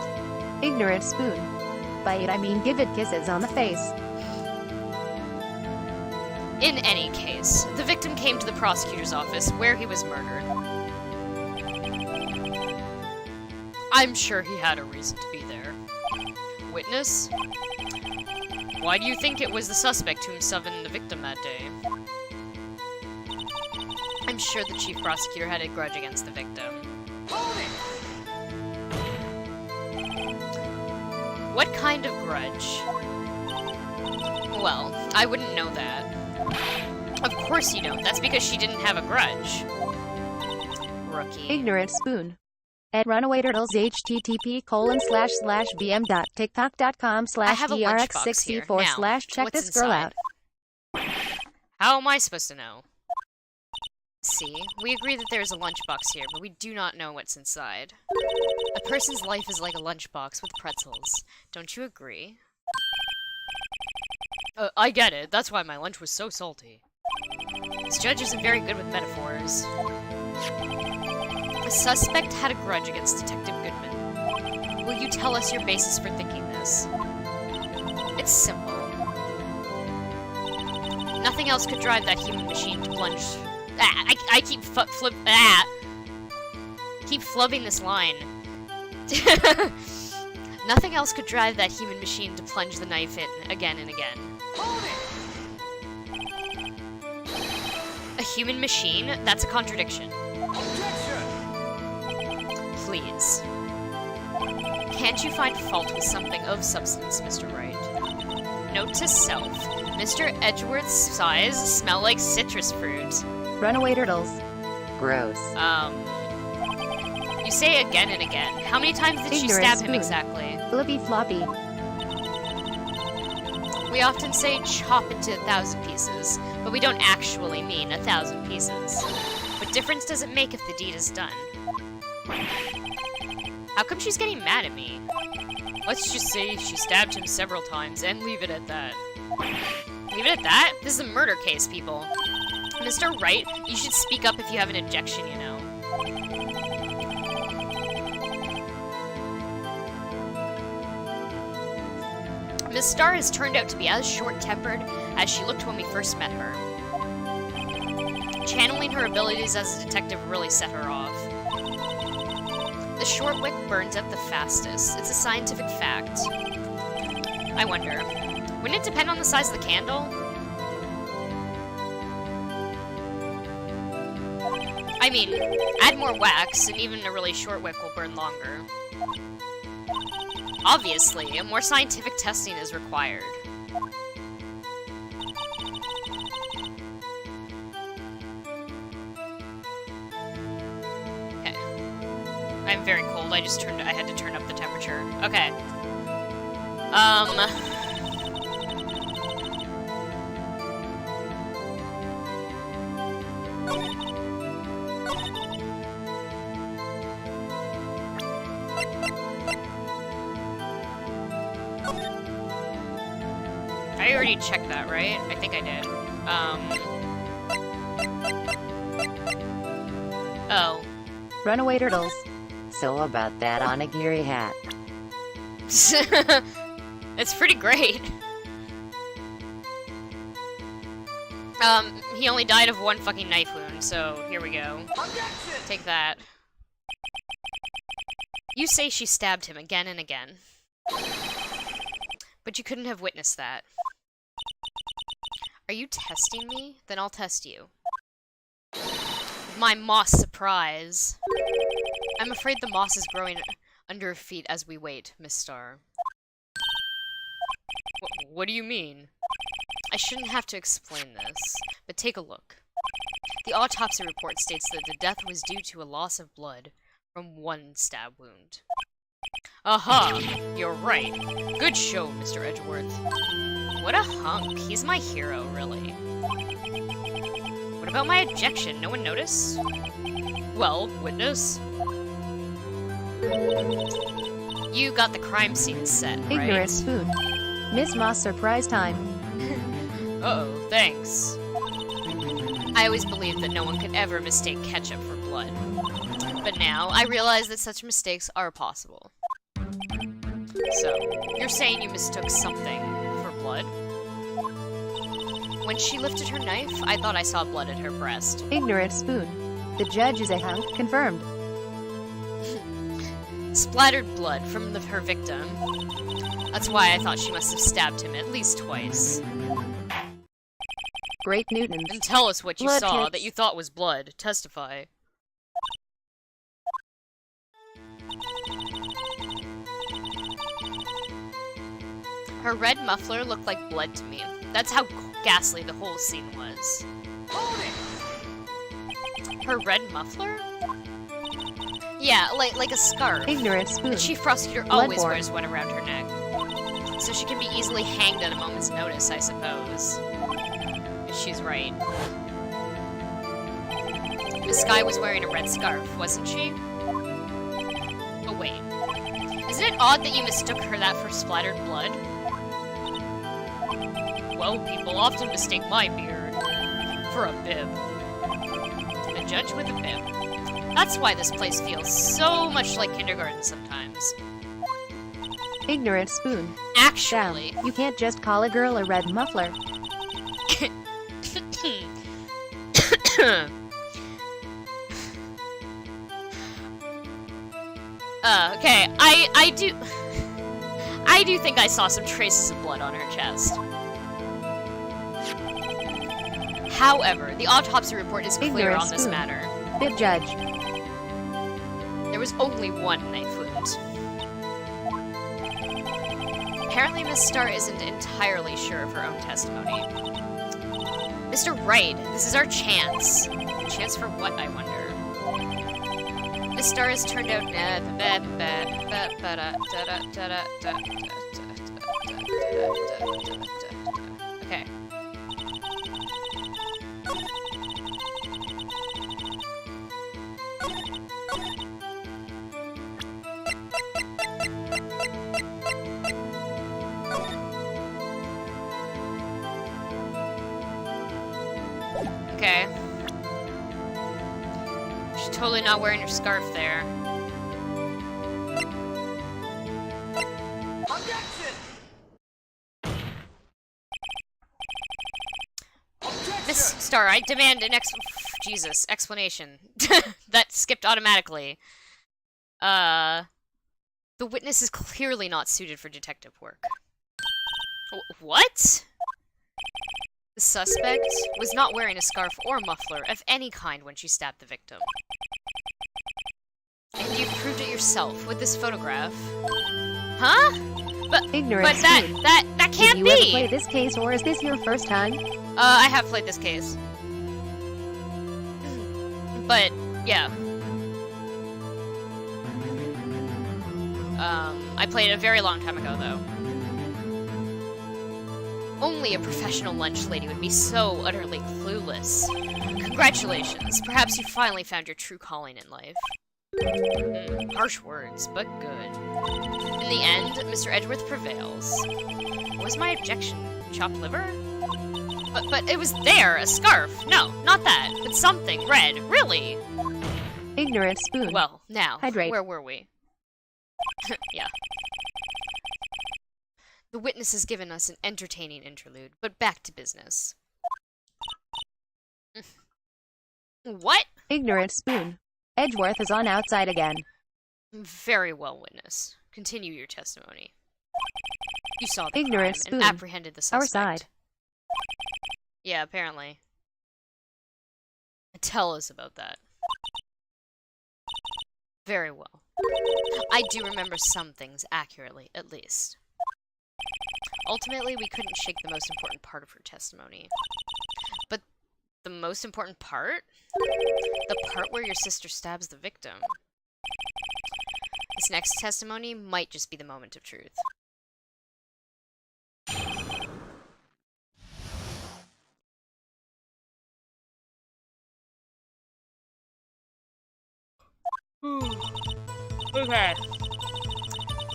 Ignorant spoon. By it I mean give it kisses on the face. In any case, the victim came to the prosecutor's office where he was murdered. I'm sure he had a reason to be there. Witness? Why do you think it was the suspect who summoned the victim that day? I'm sure the chief prosecutor had a grudge against the victim. Hold it! What kind of grudge? Well, I wouldn't know that. Of course you don't. That's because she didn't have a grudge. Rookie. Ignorant spoon. At Runaway Turtles http://bm.tiktok.com/drx64 I have a lunchbox here. Now, check what's this girl inside? out. How am I supposed to know? See, we agree that there is a lunchbox here, but we do not know what's inside. A person's life is like a lunchbox with pretzels. Don't you agree? I get it. That's why my lunch was so salty. This judge isn't very good with metaphors. The suspect had a grudge against Detective Goodman. Will you tell us your basis for thinking this? It's simple. Nothing else could drive that human machine to plunge... I keep keep flubbing this line. Nothing else could drive that human machine to plunge the knife in again and again. Hold it! A human machine? That's a contradiction. Objection! Please. Can't you find fault with something of substance, Mr. Wright? Note to self. Mr. Edgeworth's sighs smell like citrus fruit. Runaway Turtles. Gross. You say again and again. How many times did she Ignorant stab him spoon. exactly? Flippy floppy. We often say chop it to 1,000 pieces, but we don't actually mean 1,000 pieces. What difference does it make if the deed is done? How come she's getting mad at me? Let's just say she stabbed him several times and leave it at that. Leave it at that? This is a murder case, people. Mr. Wright, you should speak up if you have an objection, you know. Miss Starr has turned out to be as short-tempered as she looked when we first met her. Channeling her abilities as a detective really set her off. The short wick burns up the fastest. It's a scientific fact. I wonder, wouldn't it depend on the size of the candle? I mean, add more wax, and even a really short wick will burn longer. Obviously, more scientific testing is required. Okay. I'm very cold, I had to turn up the temperature. Okay. I already checked that, right? I think I did. Oh. Runaway turtles. So about that onigiri hat. It's pretty great. He only died of one fucking knife wound, so here we go. Objection! Take that. You say she stabbed him again and again. But you couldn't have witnessed that. Are you testing me? Then I'll test you. My moss surprise. I'm afraid the moss is growing under her feet as we wait, Miss Star. What do you mean? I shouldn't have to explain this, but take a look. The autopsy report states that the death was due to a loss of blood from one stab wound. Aha! You're right. Good show, Mr. Edgeworth. What a hunk. He's my hero, really. What about my ejection? No one noticed? Well, witness. You got the crime scene set, right? Ignorant spoon. Miss Moss surprise time. Uh-oh, thanks. I always believed that no one could ever mistake ketchup for blood. But now, I realize that such mistakes are possible. So, you're saying you mistook something for blood? When she lifted her knife, I thought I saw blood at her breast. Ignorant spoon. The judge is a hunk. Confirmed. Splattered blood from her victim. That's why I thought she must have stabbed him at least twice. Great Newtons. And tell us what you Blood saw hits. that you thought was blood. Testify. Her red muffler looked like blood to me. That's how ghastly the whole scene was. Hold it! Her red muffler? Yeah, like a scarf. Ignorant spoon. The chief prosecutor always Bloodborne. wears one around her neck. So she can be easily hanged at a moment's notice, I suppose. If she's right. Miss Sky was wearing a red scarf, wasn't she? Oh wait. Isn't it odd that you mistook that for splattered blood? Well, people often mistake my beard for a bib. A judge with a bib. That's why this place feels so much like kindergarten sometimes. Ignorant spoon. Actually, You can't just call a girl a red muffler. Okay, I do think I saw some traces of blood on her chest. However, the autopsy report is clear Ignorant on this spoon. matter. Bib judge. There was only one knife wound. Apparently, Miss Starr isn't entirely sure of her own testimony. Mr. Wright, this is our chance. Chance for what, I wonder? Miss Starr has turned out... Okay. Okay. She's totally not wearing her scarf there. Objection! Miss Starr, I demand an explanation. That skipped automatically. The witness is clearly not suited for detective work. What? The suspect was not wearing a scarf or muffler of any kind when she stabbed the victim. And you've proved it yourself with this photograph. Huh? Ignorant But spoon. that can't Did you ever be! play this case, or is this your first time? I have played this case. But, yeah. I played it a very long time ago, though. Only a professional lunch lady would be so utterly clueless. Congratulations, perhaps you finally found your true calling in life. Harsh words, but good. In the end, Mr. Edgeworth prevails. What was my objection? Chopped liver? But it was there, a scarf. No, not that, but something red, really. Ignorant spoon. Well, now, Hydrate. where were we? Yeah. The witness has given us an entertaining interlude, but back to business. What? Ignorant spoon. Edgeworth is on outside again. Very well, witness. Continue your testimony. You saw the Ignorant crime spoon. and apprehended the suspect. Our side. Yeah, apparently. Tell us about that. Very well. I do remember some things accurately, at least. Ultimately, we couldn't shake the most important part of her testimony. But the most important part? The part where your sister stabs the victim. This next testimony might just be the moment of truth. Okay.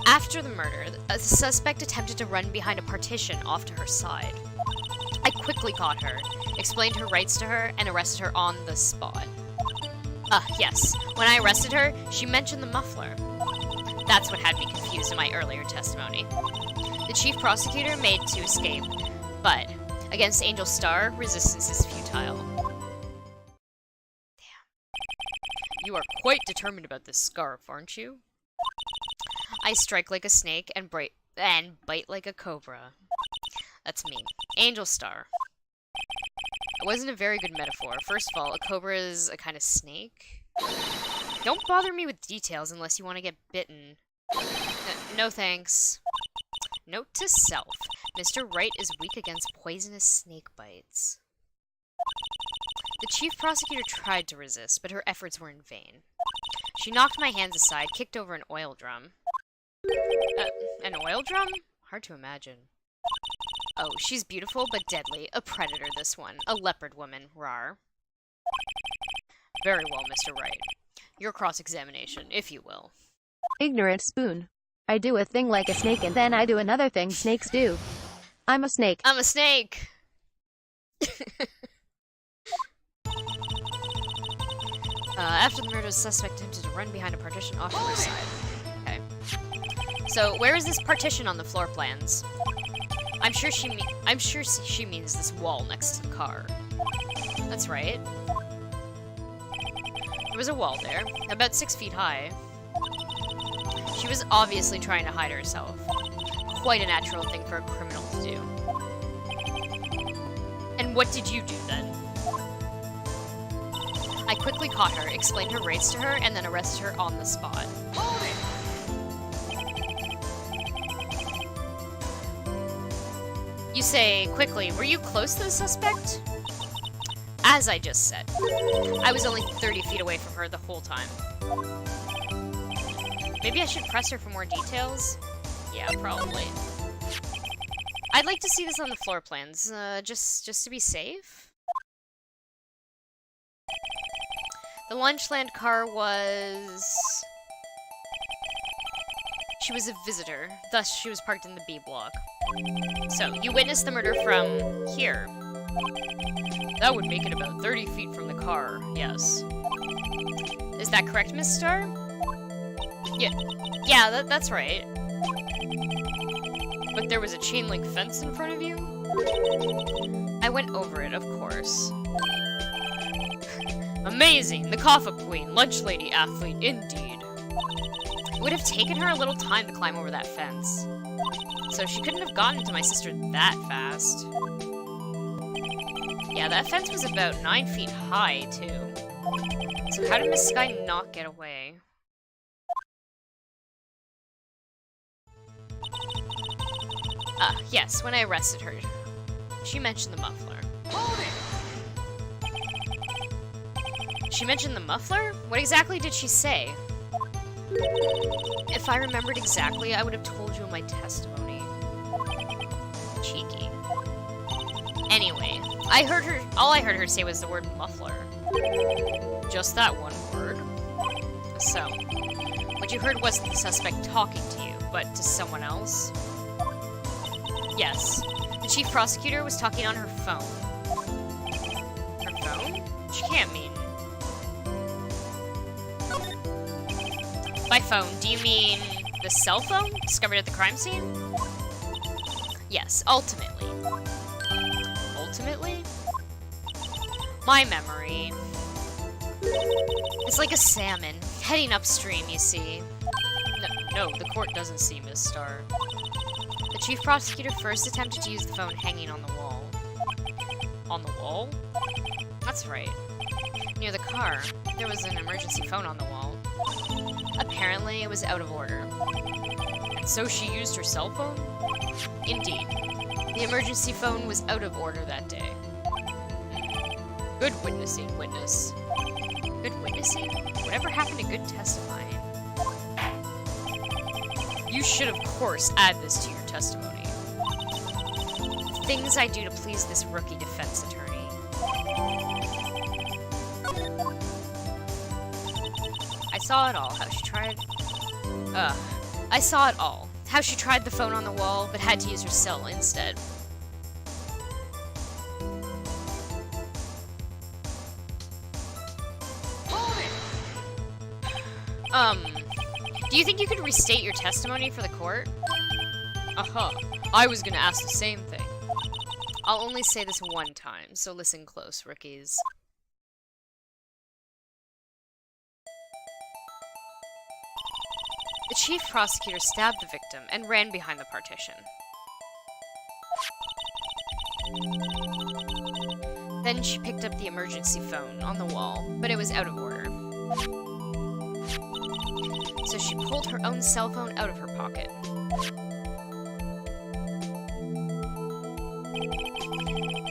After the murder, the suspect attempted to run behind a partition off to her side. I quickly caught her, explained her rights to her, and arrested her on the spot. Yes. When I arrested her, she mentioned the muffler. That's what had me confused in my earlier testimony. The chief prosecutor made to escape, but against Angel Star, resistance is futile. Damn. You are quite determined about this scarf, aren't you? I strike like a snake and bite like a cobra. That's me. Angel Star. It wasn't a very good metaphor. First of all, a cobra is a kind of snake. Don't bother me with details unless you want to get bitten. No thanks. Note to self. Mr. Wright is weak against poisonous snake bites. The chief prosecutor tried to resist, but her efforts were in vain. She knocked my hands aside, kicked over an oil drum. An oil drum? Hard to imagine. Oh, she's beautiful but deadly. A predator, this one. A leopard woman. Rar. Very well, Mr. Wright. Your cross-examination, if you will. Ignorant spoon. I do a thing like a snake and then I do another thing snakes do. I'm a snake. I'm a snake! After the murder, the suspect attempted to run behind a partition off to her side. Okay. So, where is this partition on the floor plans? I'm sure she means this wall next to the car. That's right. There was a wall there, about 6 feet high. She was obviously trying to hide herself. Quite a natural thing for a criminal to do. And what did you do then? I quickly caught her, explained her rights to her, and then arrested her on the spot. You say, quickly, were you close to the suspect? As I just said, I was only 30 feet away from her the whole time. Maybe I should press her for more details? Yeah, probably. I'd like to see this on the floor plans, just to be safe. The Lunchland car was... She was a visitor, thus she was parked in the B block. So, you witnessed the murder from here. That would make it about 30 feet from the car, yes. Is that correct, Miss Starr? Yeah, that's right. But there was a chain link fence in front of you? I went over it, of course. Amazing! The Kaffa Queen, lunch lady athlete, indeed. It would have taken her a little time to climb over that fence. So she couldn't have gotten to my sister that fast. Yeah, that fence was about 9 feet high, too. So how did Miss Sky not get away? Ah, yes, when I arrested her, she mentioned the muffler. Hold it! She mentioned the muffler? What exactly did she say? If I remembered exactly, I would have told you in my testimony. Cheeky. Anyway, all I heard her say was the word muffler. Just that one word. So, what you heard wasn't the suspect talking to you, but to someone else? Yes, the chief prosecutor was talking on her phone. Her phone? She can't mean... By phone, do you mean the cell phone discovered at the crime scene? Yes, ultimately. Ultimately? My memory. It's like a salmon, heading upstream, you see. No, the court doesn't see, Miss Starr. The chief prosecutor first attempted to use the phone hanging on the wall. On the wall? That's right. Near the car, there was an emergency phone on the wall. Apparently, it was out of order. And so she used her cell phone? Indeed. The emergency phone was out of order that day. Good witnessing, witness. Good witnessing? Whatever happened to good testifying? You should, of course, add this to your testimony. Things I do to please this rookie defense attorney. I saw it all, how she tried... I saw it all. How she tried the phone on the wall, but had to use her cell instead. Do you think you could restate your testimony for the court? I was gonna ask the same thing. I'll only say this one time, so listen close, rookies. The chief prosecutor stabbed the victim and ran behind the partition. Then she picked up the emergency phone on the wall, but it was out of order. So she pulled her own cell phone out of her pocket.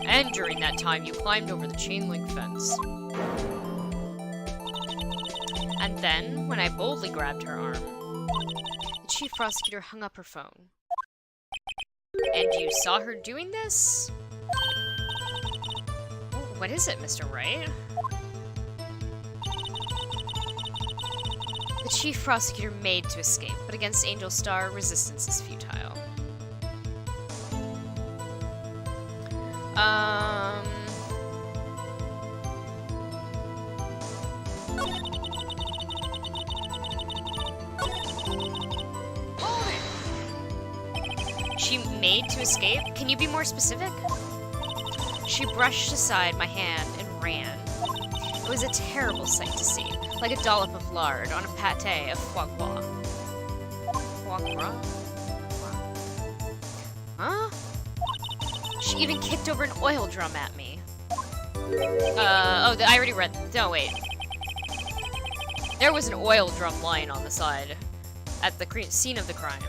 And during that time, you climbed over the chain link fence. And then, when I boldly grabbed her arm, the chief prosecutor hung up her phone. And you saw her doing this? Oh, what is it, Mr. Wright? The chief prosecutor made to escape, but against Angel Star, resistance is futile. She made to escape? Can you be more specific? She brushed aside my hand and ran. It was a terrible sight to see, like a dollop of lard on a pâté of foie gras. Foie gras? Huh? She even kicked over an oil drum at me. I already read. No, wait. There was an oil drum lying on the side at the scene of the crime.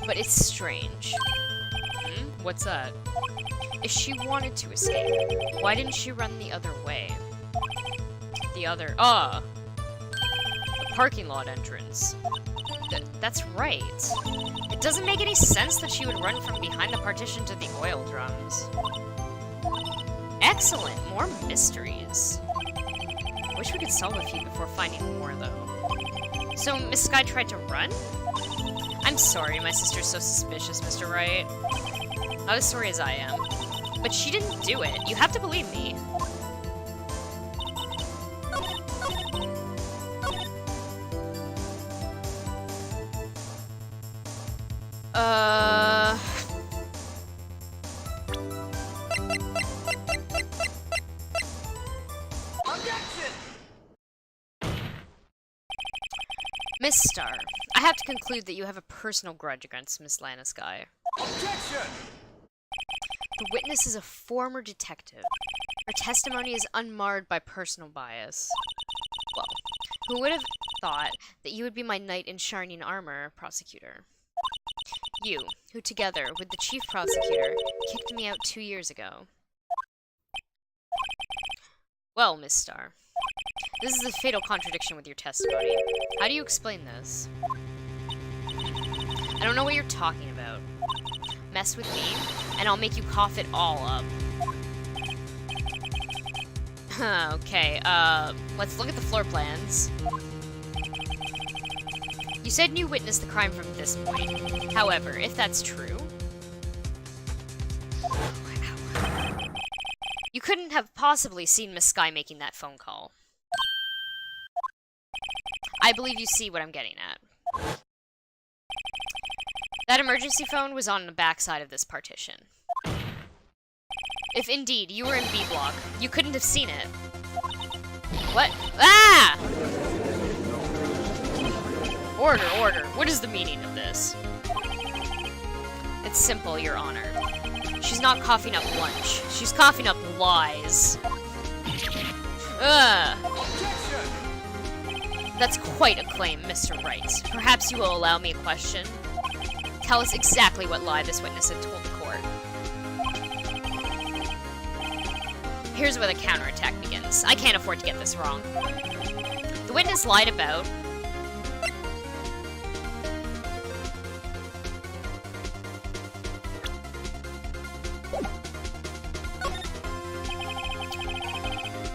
But it's strange. What's that? If she wanted to escape, why didn't she run the other way? The parking lot entrance. That's right. It doesn't make any sense that she would run from behind the partition to the oil drums. Excellent! More mysteries. Wish we could solve a few before finding more, though. So, Miss Sky tried to run? I'm sorry, my sister's so suspicious, Mr. Wright. Not as sorry as I am. But she didn't do it. You have to believe me. Miss Star, I have to conclude that you have a personal grudge against Miss Lanisky. Objection! The witness is a former detective. Her testimony is unmarred by personal bias. Well, who would have thought that you would be my knight in shining armor, prosecutor? You, who together with the chief prosecutor, kicked me out 2 years ago. Well, Miss Star, this is a fatal contradiction with your testimony. How do you explain this? I don't know what you're talking about. Mess with me, and I'll make you cough it all up. Okay, let's look at the floor plans. You said you witnessed the crime from this point. However, if that's true... you couldn't have possibly seen Miss Sky making that phone call. I believe you see what I'm getting at. That emergency phone was on the backside of this partition. If indeed you were in B block, you couldn't have seen it. What? Ah! Order, order. What is the meaning of this? It's simple, Your Honor. She's not coughing up lunch. She's coughing up lies. Ugh. That's quite a claim, Mr. Wright. Perhaps you will allow me a question? Tell us exactly what lie this witness had told the court. Here's where the counterattack begins. I can't afford to get this wrong. The witness lied about...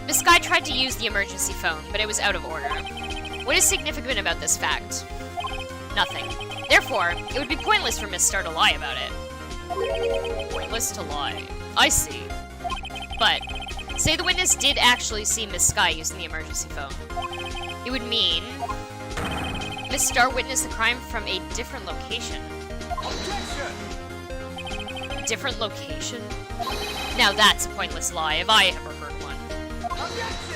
Miss Sky tried to use the emergency phone, but it was out of order. What is significant about this fact? Nothing. Therefore, it would be pointless for Miss Star to lie about it. Pointless to lie. I see. But, say the witness did actually see Miss Sky using the emergency phone. It would mean... Miss Star witnessed the crime from a different location. Objection! Different location? Now that's a pointless lie, if I ever heard one. Objection!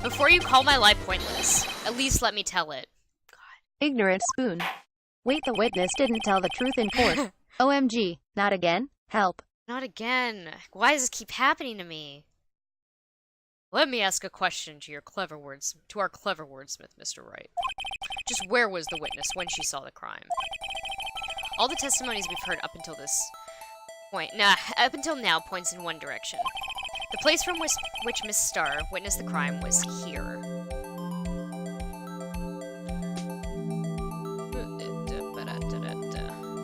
Before you call my lie pointless, at least let me tell it. Ignorant spoon. Wait, the witness didn't tell the truth in court. OMG, not again? Help. Not again. Why does this keep happening to me? Let me ask a question to our clever wordsmith, Mr. Wright. Just where was the witness when she saw the crime? All the testimonies we've heard up until now points in one direction. The place from which Miss Star witnessed the crime was here.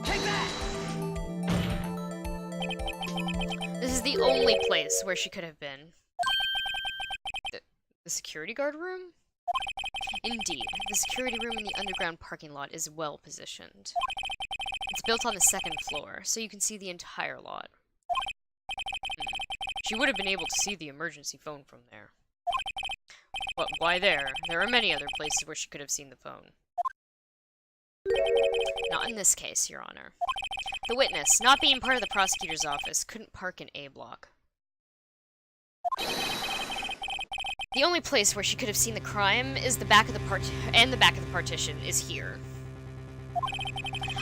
Take that! This is the only place where she could have been. The security guard room? Indeed, the security room in the underground parking lot is well positioned. It's built on the second floor, so you can see the entire lot. She would have been able to see the emergency phone from there. But why there? There are many other places where she could have seen the phone. Not in this case, Your Honor. The witness, not being part of the prosecutor's office, couldn't park in A block. The only place where she could have seen the crime is the back of the partition is here.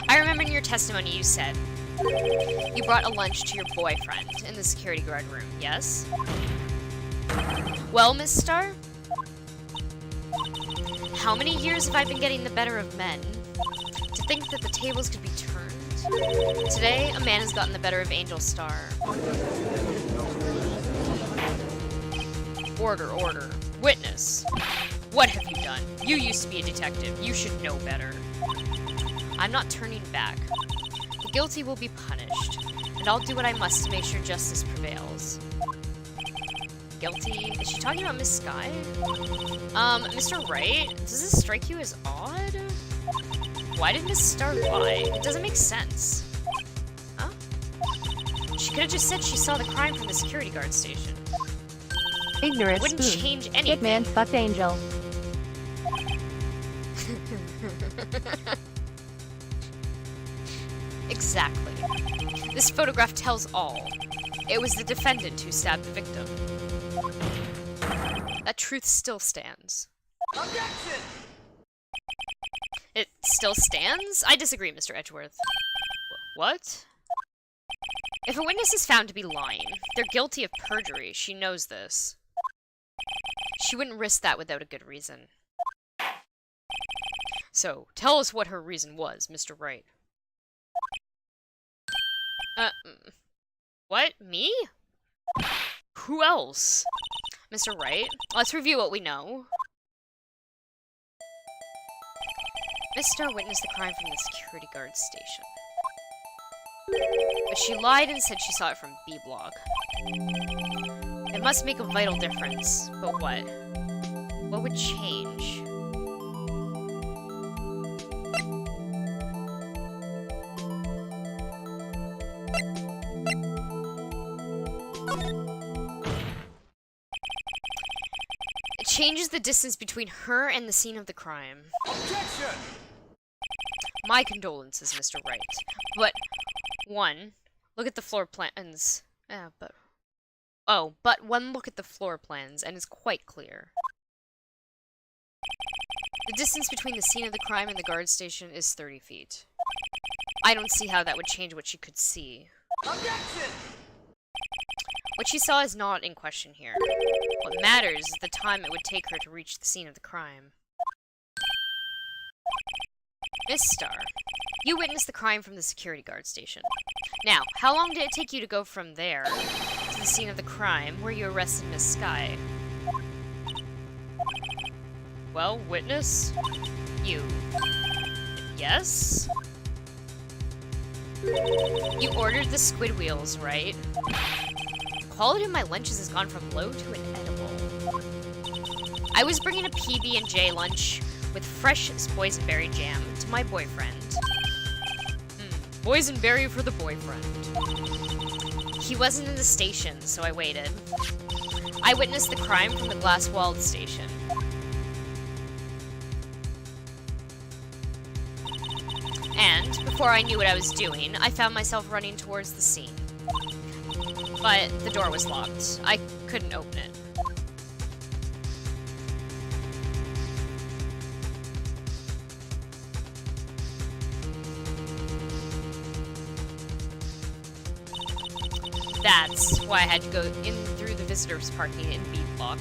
I remember in your testimony you said you brought a lunch to your boyfriend in the security guard room, yes? Well, Miss Star? How many years have I been getting the better of men? To think that the tables could be turned? Today, a man has gotten the better of Angel Star. Order, order. Witness. What have you done? You used to be a detective. You should know better. I'm not turning back. The guilty will be punished, and I'll do what I must to make sure justice prevails. Guilty? Is she talking about Miss Sky? Mr. Wright, does this strike you as odd? Why did Miss Star lie? It doesn't make sense. Huh? She could have just said she saw the crime from the security guard station. Ignorant Wouldn't spoon. change anything. Hitman fucked Angel. Exactly. This photograph tells all. It was the defendant who stabbed the victim. That truth still stands. Objection! still stands? I disagree, Mr. Edgeworth. What? If a witness is found to be lying, they're guilty of perjury. She knows this. She wouldn't risk that without a good reason. So, tell us what her reason was, Mr. Wright. What? Me? Who else? Mr. Wright, let's review what we know. Miss Star witnessed the crime from the security guard station. But she lied and said she saw it from B block. It must make a vital difference, but what? What would change? It changes the distance between her and the scene of the crime. Objection! My condolences, Mr. Wright. But, one, look at the floor plans. But one look at the floor plans, and it's quite clear. The distance between the scene of the crime and the guard station is 30 feet. I don't see how that would change what she could see. Objection! What she saw is not in question here. What matters is the time it would take her to reach the scene of the crime. Miss Star, you witnessed the crime from the security guard station. Now, how long did it take you to go from there to the scene of the crime where you arrested Miss Sky? Well, witness? You. Yes? You ordered the squid wheels, right? The quality of my lunches has gone from low to inedible. I was bringing a PB&J lunch with fresh boysenberry jam to my boyfriend. Boysenberry for the boyfriend. He wasn't in the station, so I waited. I witnessed the crime from the glass-walled station. And, before I knew what I was doing, I found myself running towards the scene. But the door was locked. I couldn't open it. That's why I had to go in through the visitors parking in B block.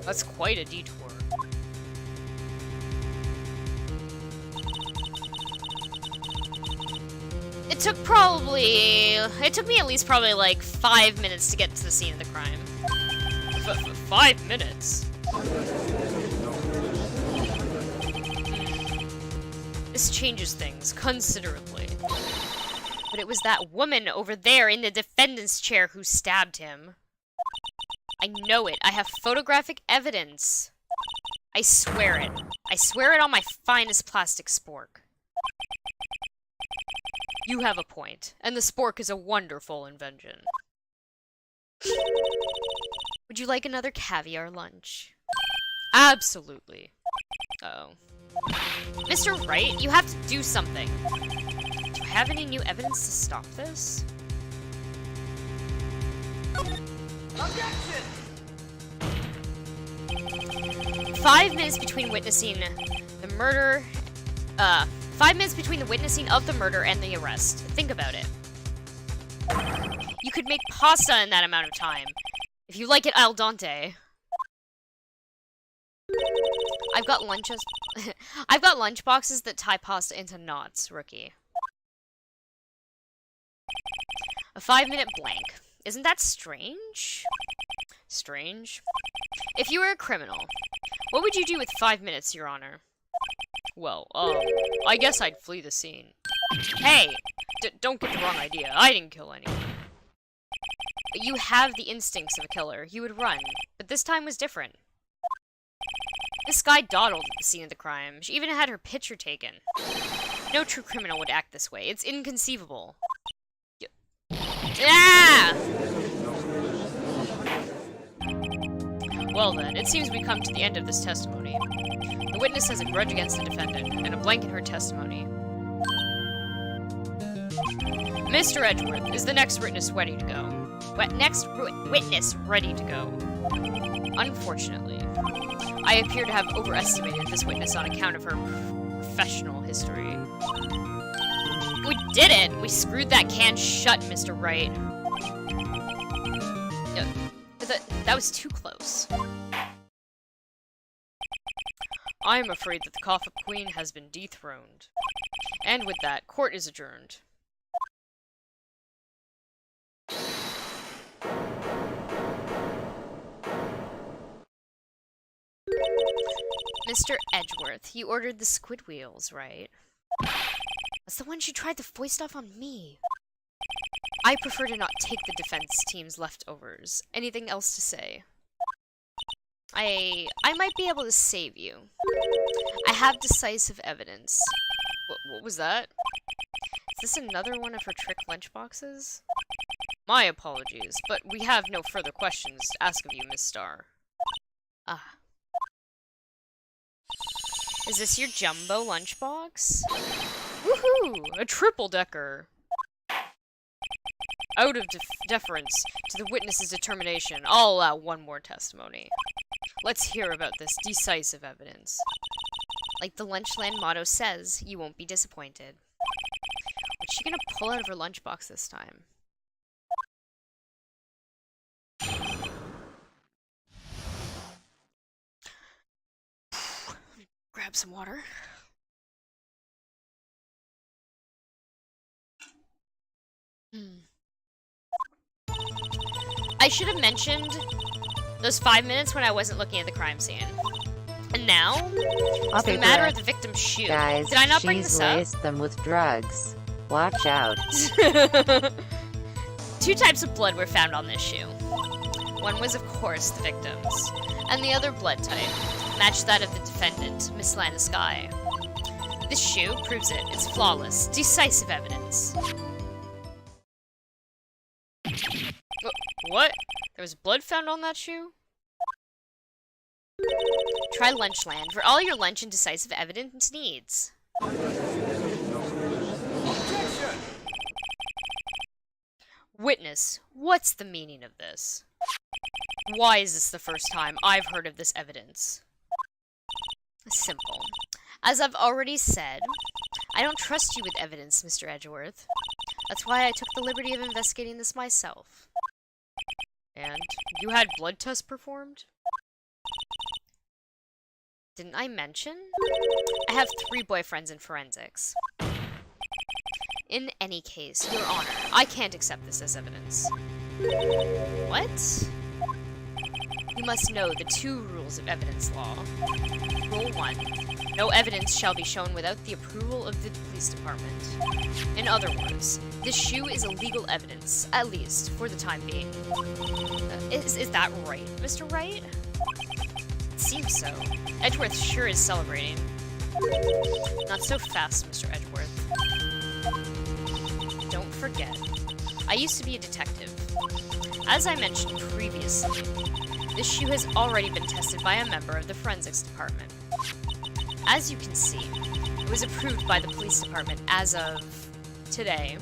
That's quite a detour. It took me at least probably like 5 minutes to get to the scene of the crime. 5 minutes? This changes things considerably. But it was that woman over there in the defendant's chair who stabbed him. I know it. I have photographic evidence. I swear it. I swear it on my finest plastic spork. You have a point, and the spork is a wonderful invention. Would you like another caviar lunch? Absolutely. Uh-oh. Mr. Wright, you have to do something. Do I have any new evidence to stop this? Objection! 5 minutes between witnessing the murder, 5 minutes between the witnessing of the murder and the arrest. Think about it. You could make pasta in that amount of time. If you like it al dente. I've got lunch boxes that tie pasta into knots, rookie. A 5-minute blank. Isn't that strange? Strange. If you were a criminal, what would you do with 5 minutes, Your Honor? Well, I guess I'd flee the scene. Hey! Don't get the wrong idea. I didn't kill anyone. But you have the instincts of a killer. You would run. But this time was different. This guy dawdled at the scene of the crime. She even had her picture taken. No true criminal would act this way. It's inconceivable. Ah! Well then, it seems we come to the end of this testimony. The witness has a grudge against the defendant, and a blank in her testimony. Mr. Edgeworth, is the next witness ready to go? Witness ready to go? Unfortunately, I appear to have overestimated this witness on account of her professional history. We did it! We screwed that can shut, Mr. Wright. That was too close. I am afraid that the Coffin Queen has been dethroned. And with that, court is adjourned. Mr. Edgeworth, you ordered the squid wheels, right? That's the ones you tried to foist off on me. I prefer to not take the defense team's leftovers. Anything else to say? I might be able to save you. I have decisive evidence. What was that? Is this another one of her trick lunchboxes? My apologies, but we have no further questions to ask of you, Miss Starr. Ah. Is this your jumbo lunchbox? Woohoo! A triple-decker! Out of deference to the witness's determination, I'll allow one more testimony. Let's hear about this decisive evidence. Like the Lunchland motto says, you won't be disappointed. What's she gonna pull out of her lunchbox this time? Grab some water. I should have mentioned those 5 minutes when I wasn't looking at the crime scene. And now, it's the matter of the victim's shoe. Guys, did I not bring this up? laced them with drugs. Watch out. 2 types of blood were found on this shoe. One was, of course, the victim's, and the other blood type matched that of the defendant, Miss Landeskye. This shoe proves it. It's flawless, decisive evidence. What? There was blood found on that shoe? Try Lunchland for all your lunch and decisive evidence needs. Objection! Witness, what's the meaning of this? Why is this the first time I've heard of this evidence? Simple. As I've already said, I don't trust you with evidence, Mr. Edgeworth. That's why I took the liberty of investigating this myself. And you had blood tests performed? Didn't I mention? I have 3 boyfriends in forensics. In any case, Your Honor, I can't accept this as evidence. What? You must know the 2 rules of evidence law. Rule 1. No evidence shall be shown without the approval of the police department. In other words, this shoe is illegal evidence, at least for the time being. Is that right, Mr. Wright? It seems so. Edgeworth sure is celebrating. Not so fast, Mr. Edgeworth. Don't forget, I used to be a detective. As I mentioned previously, this shoe has already been tested by a member of the forensics department. As you can see, it was approved by the police department as of today.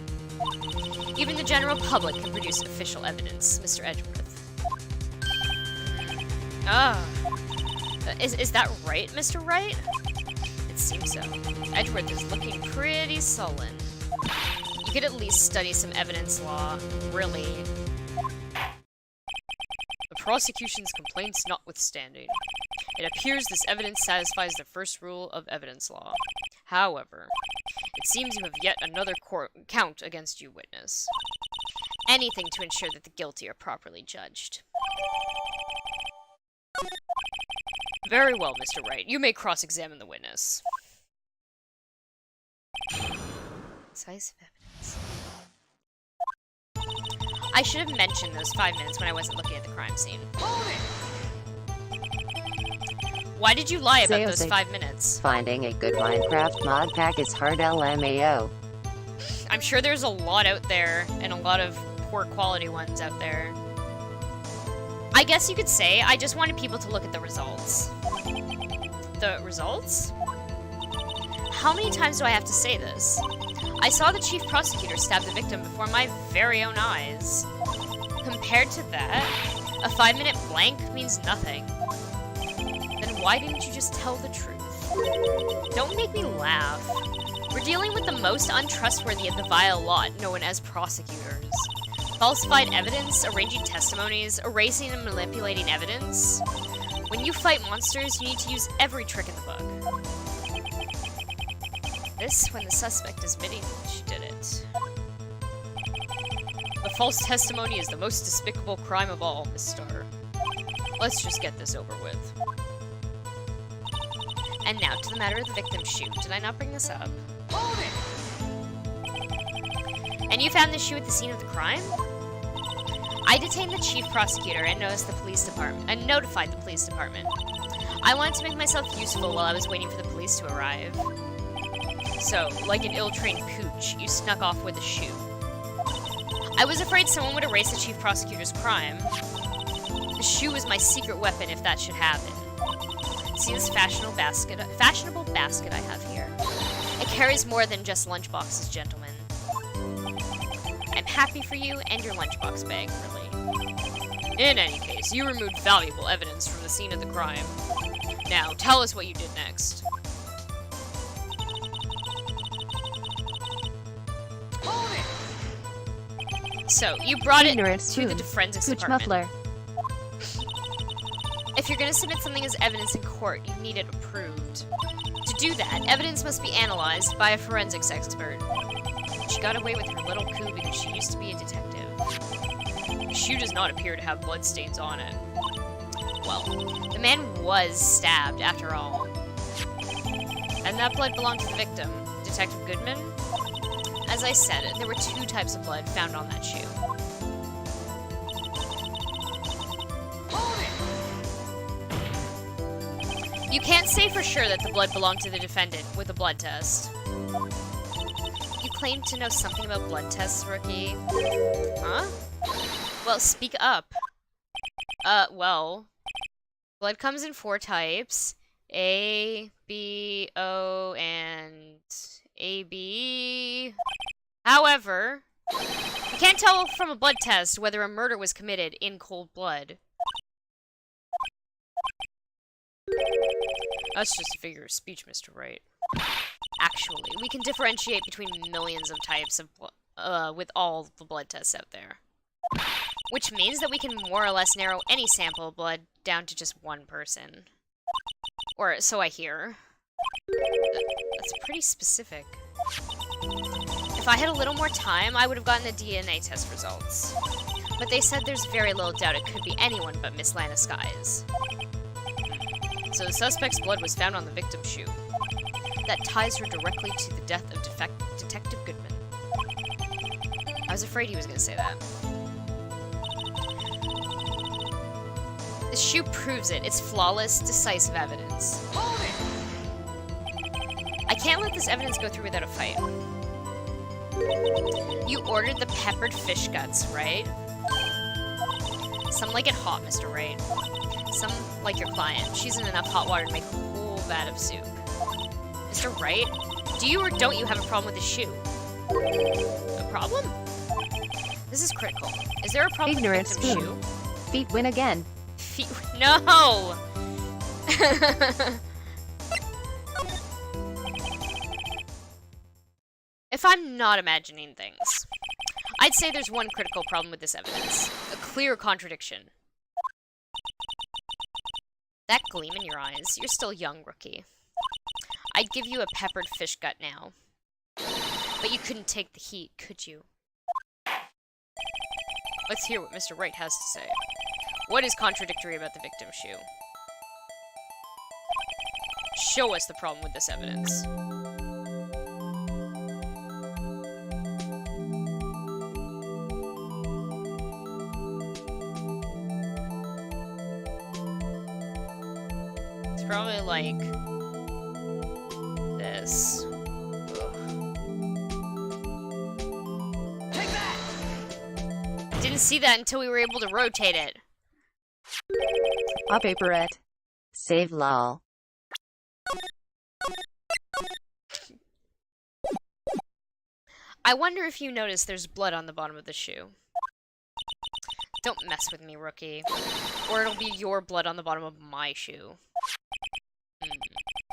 Even the general public can produce official evidence, Mr. Edgeworth. Is that right, Mr. Wright? It seems so. Edgeworth is looking pretty sullen. You could at least study some evidence law, really. The prosecution's complaints notwithstanding, it appears this evidence satisfies the first rule of evidence law. However, it seems you have yet another count against you, witness. Anything to ensure that the guilty are properly judged. Very well, Mr. Wright. You may cross-examine the witness. Decisive evidence. I should have mentioned those 5 minutes when I wasn't looking at the crime scene. Hold it! Why did you lie about those Sales 5 minutes? Finding a good Minecraft mod pack is hard LMAO. I'm sure there's a lot out there, and a lot of poor quality ones out there. I guess you could say I just wanted people to look at the results. The results? How many times do I have to say this? I saw the chief prosecutor stab the victim before my very own eyes. Compared to that, a 5-minute blank means nothing. Then why didn't you just tell the truth? Don't make me laugh. We're dealing with the most untrustworthy of the vile lot known as prosecutors. Falsified evidence, arranging testimonies, erasing and manipulating evidence. When you fight monsters, you need to use every trick in the book. This, when the suspect is admitting she did it. The false testimony is the most despicable crime of all, Miss Starr. Let's just get this over with. And now to the matter of the victim's shoe. Did I not bring this up? Hold it! And you found the shoe at the scene of the crime? I detained the chief prosecutor and notified the police department. I wanted to make myself useful while I was waiting for the police to arrive. So, like an ill-trained pooch, you snuck off with a shoe. I was afraid someone would erase the chief prosecutor's crime. The shoe was my secret weapon if that should happen. See this fashionable basket I have here? It carries more than just lunchboxes, gentlemen. I'm happy for you and your lunchbox bag, really. In any case, you removed valuable evidence from the scene of the crime. Now, tell us what you did next. Hold it! So, you brought it Ignorant to the spoon. forensics Pooch department. muffler. If you're going to submit something as evidence in court, you need it approved. To do that, evidence must be analyzed by a forensics expert. She got away with her little coup because she used to be a detective. The shoe does not appear to have bloodstains on it. Well, the man was stabbed, after all. And that blood belonged to the victim, Detective Goodman. As I said, there were 2 types of blood found on that shoe. You can't say for sure that the blood belonged to the defendant with a blood test. You claim to know something about blood tests, rookie. Huh? Well, speak up. Well, blood comes in 4 types. A, B, O, and AB. However, you can't tell from a blood test whether a murder was committed in cold blood. That's just a figure of speech, Mr. Wright. Actually, we can differentiate between millions of types of with all the blood tests out there. Which means that we can more or less narrow any sample of blood down to just one person. Or, so I hear. That's pretty specific. If I had a little more time, I would have gotten the DNA test results. But they said there's very little doubt it could be anyone but Miss Lana Skies. So the suspect's blood was found on the victim's shoe. That ties her directly to the death of Detective Goodman. I was afraid he was going to say that. The shoe proves it. It's flawless, decisive evidence. Hold it! I can't let this evidence go through without a fight. You ordered the peppered fish guts, right? Some like it hot, Mr. Wright. Some like your client. She's in enough hot water to make a whole vat of soup. Mr. Wright, do you or don't you have a problem with the shoe? A problem? This is critical. Is there a problem Ignorant with the victim's spoon. shoe? Feet win again. No! If I'm not imagining things, I'd say there's one critical problem with this evidence. A clear contradiction. That gleam in your eyes, you're still young, rookie. I'd give you a peppered fish gut now. But you couldn't take the heat, could you? Let's hear what Mr. Wright has to say. What is contradictory about the victim's shoe? Show us the problem with this evidence. It's probably like this. Take that! Didn't see that until we were able to rotate it. A paperette. Save lol. I wonder if you notice there's blood on the bottom of the shoe. Don't mess with me, rookie. Or it'll be your blood on the bottom of my shoe.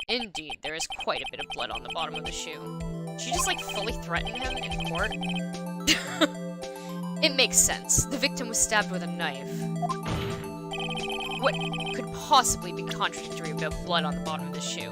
Indeed, there is quite a bit of blood on the bottom of the shoe. She just, like, fully threatened him in court? It makes sense. The victim was stabbed with a knife. What could possibly be contradictory about blood on the bottom of the shoe?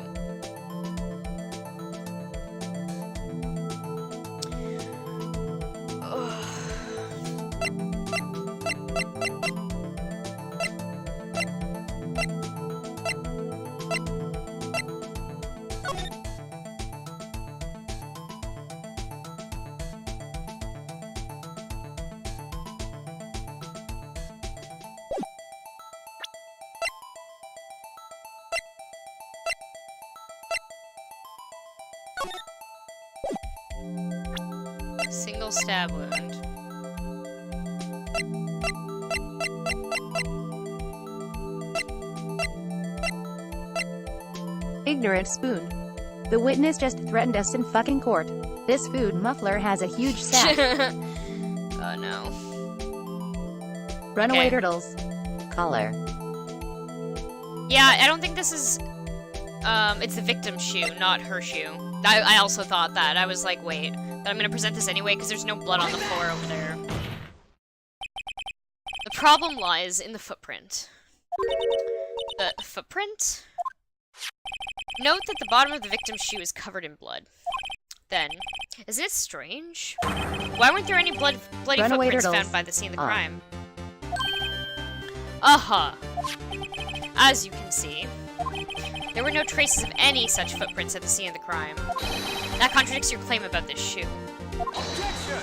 Single stab wound. Ignorant spoon. The witness just threatened us in fucking court. This food muffler has a huge sack. Oh no. Runaway Okay. turtles. Color. Yeah, I don't think this is... it's the victim's shoe, not her shoe. I also thought that. I was like, wait. But I'm gonna present this anyway, because there's no blood on the floor over there. The problem lies in the footprint. The footprint? Note that the bottom of the victim's shoe is covered in blood. Then, isn't it strange? Why weren't there any bloody Runaway footprints turtles. found by the scene of the crime? Aha! As you can see, there were no traces of any such footprints at the scene of the crime. That contradicts your claim about this shoe. Objection!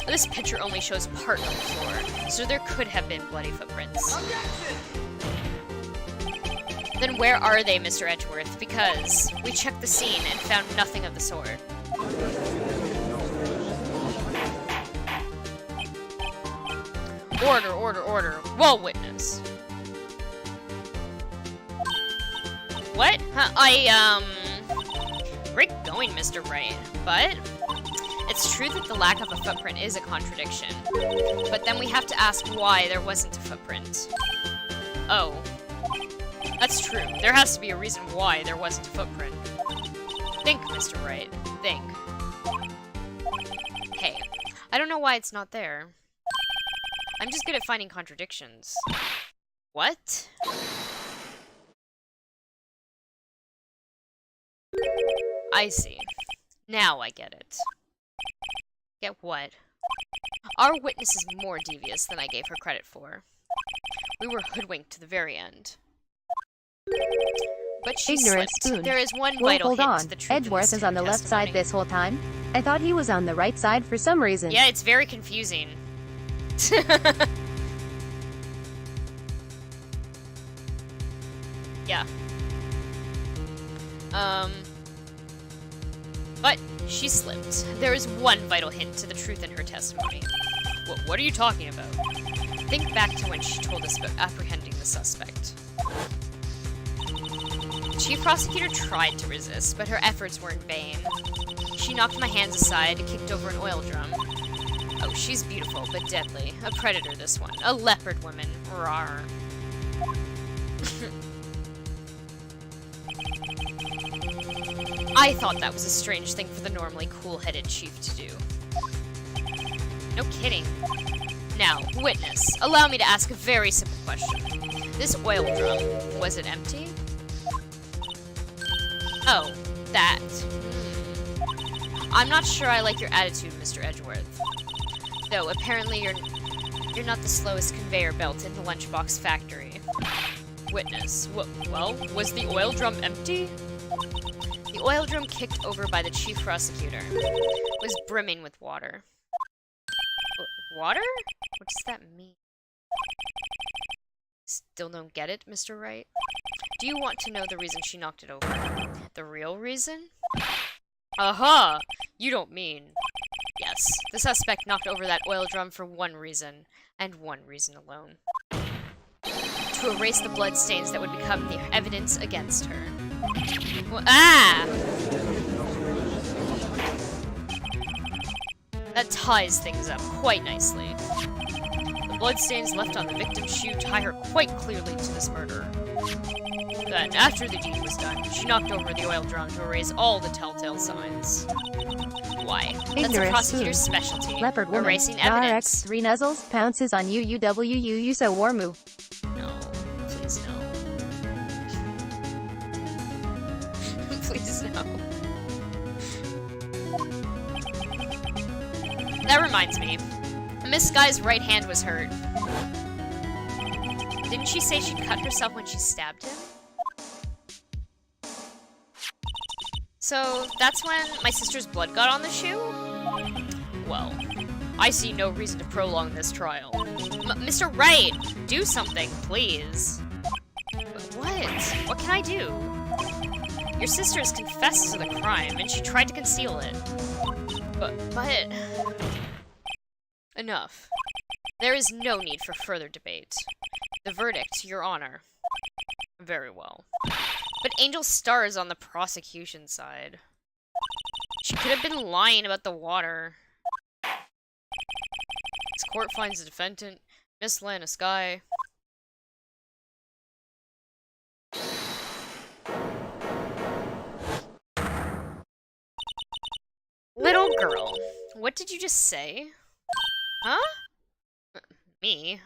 This picture only shows part of the floor, so there could have been bloody footprints. Objection! Then where are they, Mr. Edgeworth? Because we checked the scene and found nothing of the sort. Order, order, order. Whoa, witness. What? Huh, Great going, Mr. Wright. But it's true that the lack of a footprint is a contradiction. But then we have to ask why there wasn't a footprint. Oh. That's true. There has to be a reason why there wasn't a footprint. Think, Mr. Wright. Think. Hey, I don't know why it's not there. I'm just good at finding contradictions. What? I see. Now I get it. Get what? Our witness is more devious than I gave her credit for. We were hoodwinked to the very end. But she Ignorant slipped. spoon. There is one Well, vital hold hint on. to the truth of Edgeworth this is on the left testimony. side this whole time. I thought he was on the right side for some reason. Yeah, it's very confusing. Yeah. But she slipped. There is one vital hint to the truth in her testimony. What are you talking about? Think back to when she told us about apprehending the suspect. The chief prosecutor tried to resist, but her efforts were in vain. She knocked my hands aside and kicked over an oil drum. Oh, she's beautiful, but deadly. A predator, this one. A leopard woman. Rawr. I thought that was a strange thing for the normally cool-headed chief to do. No kidding. Now, witness, allow me to ask a very simple question. This oil drum, was it empty? Oh, that. I'm not sure I like your attitude, Mr. Edgeworth. Though, apparently you're not the slowest conveyor belt in the lunchbox factory. Witness, well, was the oil drum empty? The oil drum kicked over by the chief prosecutor was brimming with water. Water? What does that mean? Still don't get it, Mr. Wright? Do you want to know the reason she knocked it over? The real reason? Aha! You don't mean... Yes, the suspect knocked over that oil drum for one reason, and one reason alone. To erase the blood stains that would become the evidence against her. Ah! That ties things up quite nicely. The bloodstains left on the victim's shoe tie her quite clearly to this murderer. Then, after the deed was done, she knocked over the oil drum to erase all the telltale signs. Why? That's a Ignorant prosecutor's spoon. specialty. Leopard woman. Erasing RX evidence. 3 nuzzles pounces on you so war move. No. Please no. Please no. That reminds me. Miss Sky's right hand was hurt. Didn't she say she cut herself when she stabbed him? So, that's when my sister's blood got on the shoe? Well, I see no reason to prolong this trial. Mr. Wright, do something, please. What? What can I do? Your sister has confessed to the crime, and she tried to conceal it. But... Enough. There is no need for further debate. The verdict, Your Honor. Very well. But Angel Star is on the prosecution side. She could have been lying about the water. This court finds the defendant, Miss Lana Sky. Little girl, what did you just say? Huh? Me?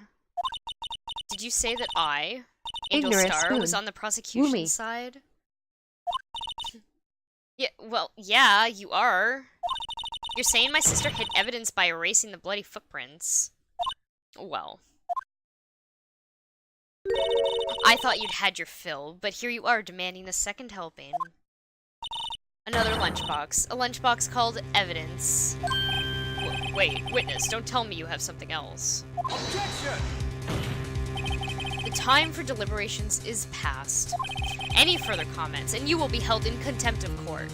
Did you say that I, Angel Ignorant Star, spoon. was on the prosecution Woomy. side? Yeah, well, yeah, you are. You're saying my sister hid evidence by erasing the bloody footprints. Well. I thought you'd had your fill, but here you are demanding a second helping. Another lunchbox. A lunchbox called evidence. Wait, witness, don't tell me you have something else. Objection! The time for deliberations is past. Any further comments, and you will be held in contempt of court.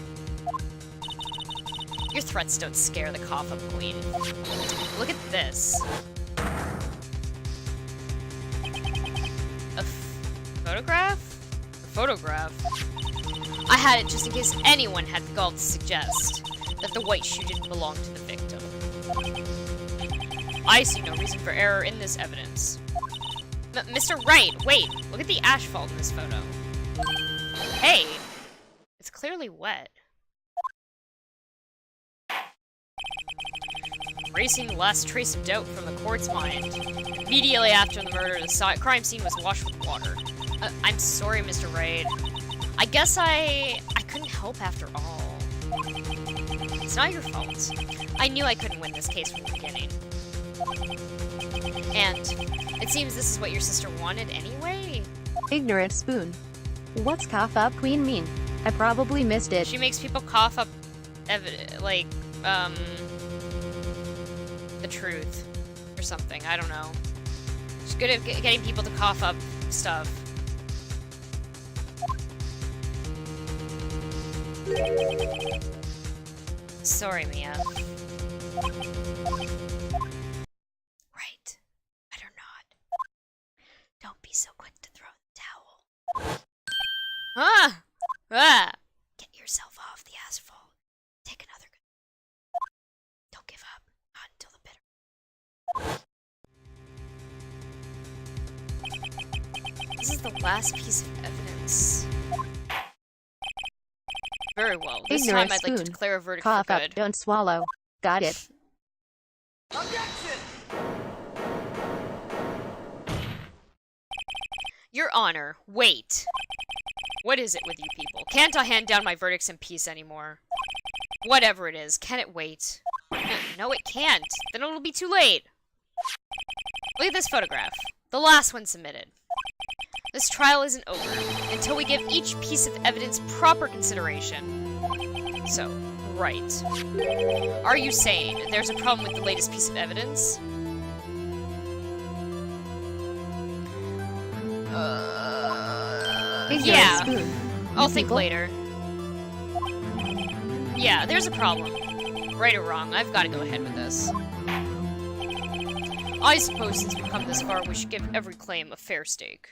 Your threats don't scare the cough-up queen. Look at this. A photograph? A photograph? I had it just in case anyone had the gall to suggest that the white shoe didn't belong to the victim. I see no reason for error in this evidence. Mr. Wright, wait! Look at the asphalt in this photo. Hey! It's clearly wet. Erasing the last trace of doubt from the court's mind. Immediately after the murder, the crime scene was washed with water. I'm sorry, Mr. Wright. I guess I couldn't help after all. It's not your fault. I knew I couldn't win this case from the beginning. And it seems this is what your sister wanted anyway? Ignorant spoon. What's cough up queen mean? I probably missed it. She makes people cough up the truth or something. I don't know. She's good at getting people to cough up stuff. Sorry, Mia. Right. Better not. Don't be so quick to throw the towel. Ah! Ah! Get yourself off the asphalt. Take another good. Don't give up. Not until the bitter. This is the last piece of evidence. Very well. This Ignorant time I'd like to spoon. declare a verdict Cough for up, good. don't swallow. Got it. Objection! Your Honor, wait. What is it with you people? Can't I hand down my verdicts in peace anymore? Whatever it is, can it wait? No, it can't. Then it'll be too late. Look at this photograph. The last one submitted. This trial isn't over until we give each piece of evidence proper consideration. So, right. Are you saying there's a problem with the latest piece of evidence? Ignorant Yeah. spoon. I'll think people. later. Yeah, there's a problem. Right or wrong, I've got to go ahead with this. I suppose since we've come this far, we should give every claim a fair shake.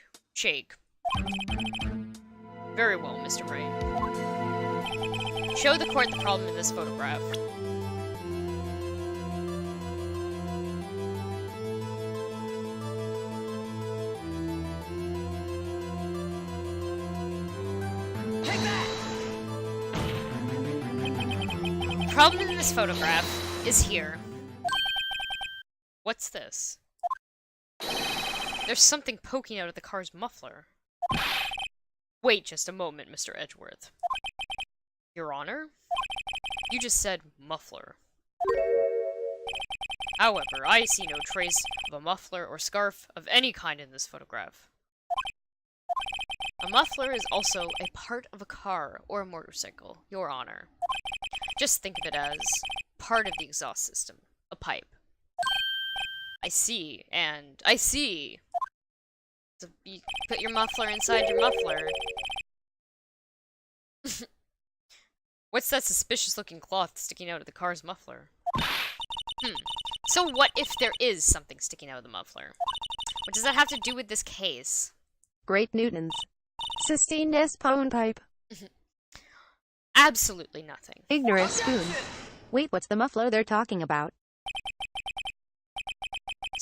Very well, Mr. Wright. Show the court the problem in this photograph. problem in this photograph is here. What's this? There's something poking out of the car's muffler. Wait just a moment, Mr. Edgeworth. Your Honor? You just said muffler. However, I see no trace of a muffler or scarf of any kind in this photograph. A muffler is also a part of a car or a motorcycle, Your Honor. Just think of it as part of the exhaust system, a pipe. I see, and I see. So you put your muffler inside your muffler. What's that suspicious-looking cloth sticking out of the car's muffler? So what if there is something sticking out of the muffler? What does that have to do with this case? Great Newtons. Sustained S-Pone pipe. Absolutely nothing. Ignorant spoon. Wait, what's the muffler they're talking about?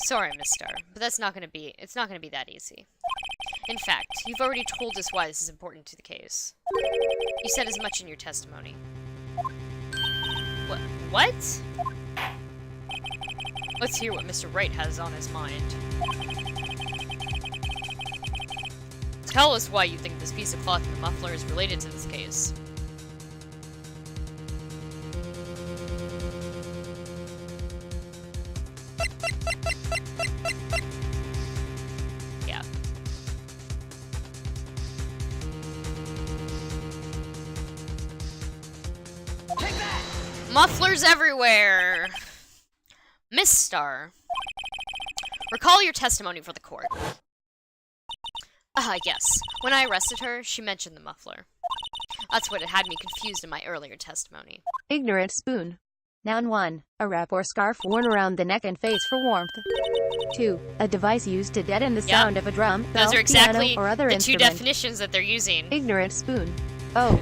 Sorry, Miss Star, but it's not gonna be that easy. In fact, you've already told us why this is important to the case. You said as much in your testimony. What? Let's hear what Mr. Wright has on his mind. Tell us why you think this piece of cloth in the muffler is related to this case. Yeah. Take that! Mufflers everywhere! Miss Star, recall your testimony for the court. Yes. When I arrested her, she mentioned the muffler. That's what had me confused in my earlier testimony. Ignorant spoon. Noun 1. A wrap or scarf worn around the neck and face for warmth. 2. A device used to deaden the sound of a drum, bell, Those are exactly piano, or other the instrument. two definitions that they're using. Ignorant spoon. Oh.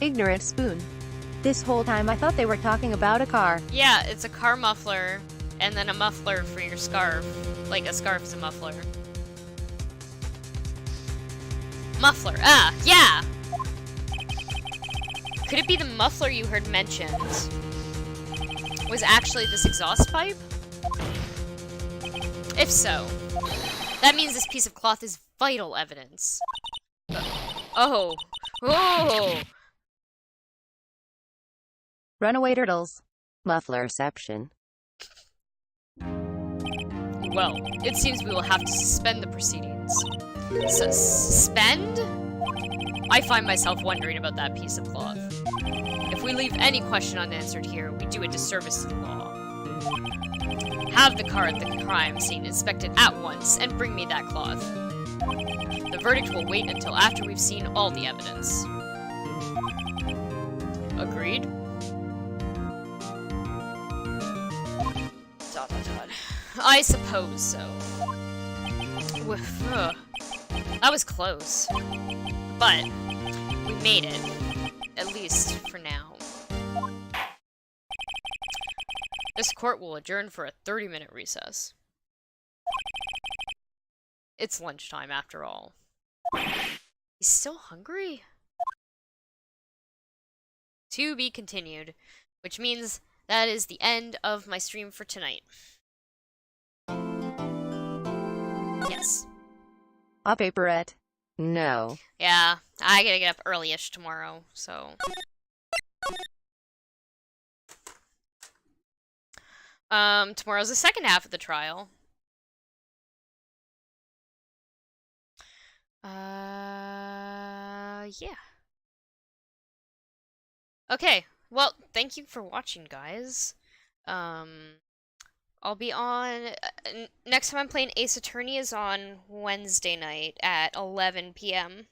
Ignorant spoon. This whole time I thought they were talking about a car. Yeah, it's a car muffler, and then a muffler for your scarf. Like, a scarf is a muffler. Muffler. Ah, yeah! Could it be the muffler you heard mentioned was actually this exhaust pipe? If so, that means this piece of cloth is vital evidence. Oh. Oh! Runaway turtles. Mufflerception. Well, it seems we will have to suspend the proceedings. Suspend? I find myself wondering about that piece of cloth. If we leave any question unanswered here, we do a disservice to the law. Have the car at the crime scene inspected at once, and bring me that cloth. The verdict will wait until after we've seen all the evidence. Agreed? Dot, dot, dot. I suppose so. That was close. But we made it. At least for now. This court will adjourn for a 30-minute recess. It's lunchtime after all. He's still hungry? To be continued, which means that is the end of my stream for tonight. Yes. A paperette. No. Yeah, I gotta get up early-ish tomorrow, so... Tomorrow's the second half of the trial. Yeah. Okay, well, thank you for watching, guys. I'll be on... next time I'm playing Ace Attorney is on Wednesday night at 11 p.m.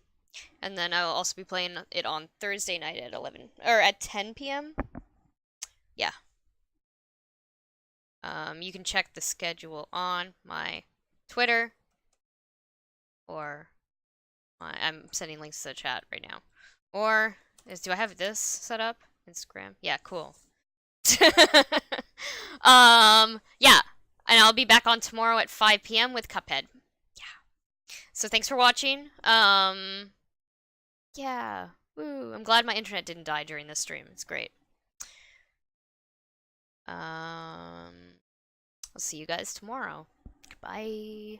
And then I'll also be playing it on Thursday night at 10 p.m. Yeah. You can check the schedule on my Twitter, or I'm sending links to the chat right now. Or do I have this set up? Instagram? Yeah, cool. Yeah, and I'll be back on tomorrow at 5 p.m. with Cuphead. Yeah. So thanks for watching. Yeah. Woo! I'm glad my internet didn't die during this stream. It's great. I'll see you guys tomorrow. Goodbye.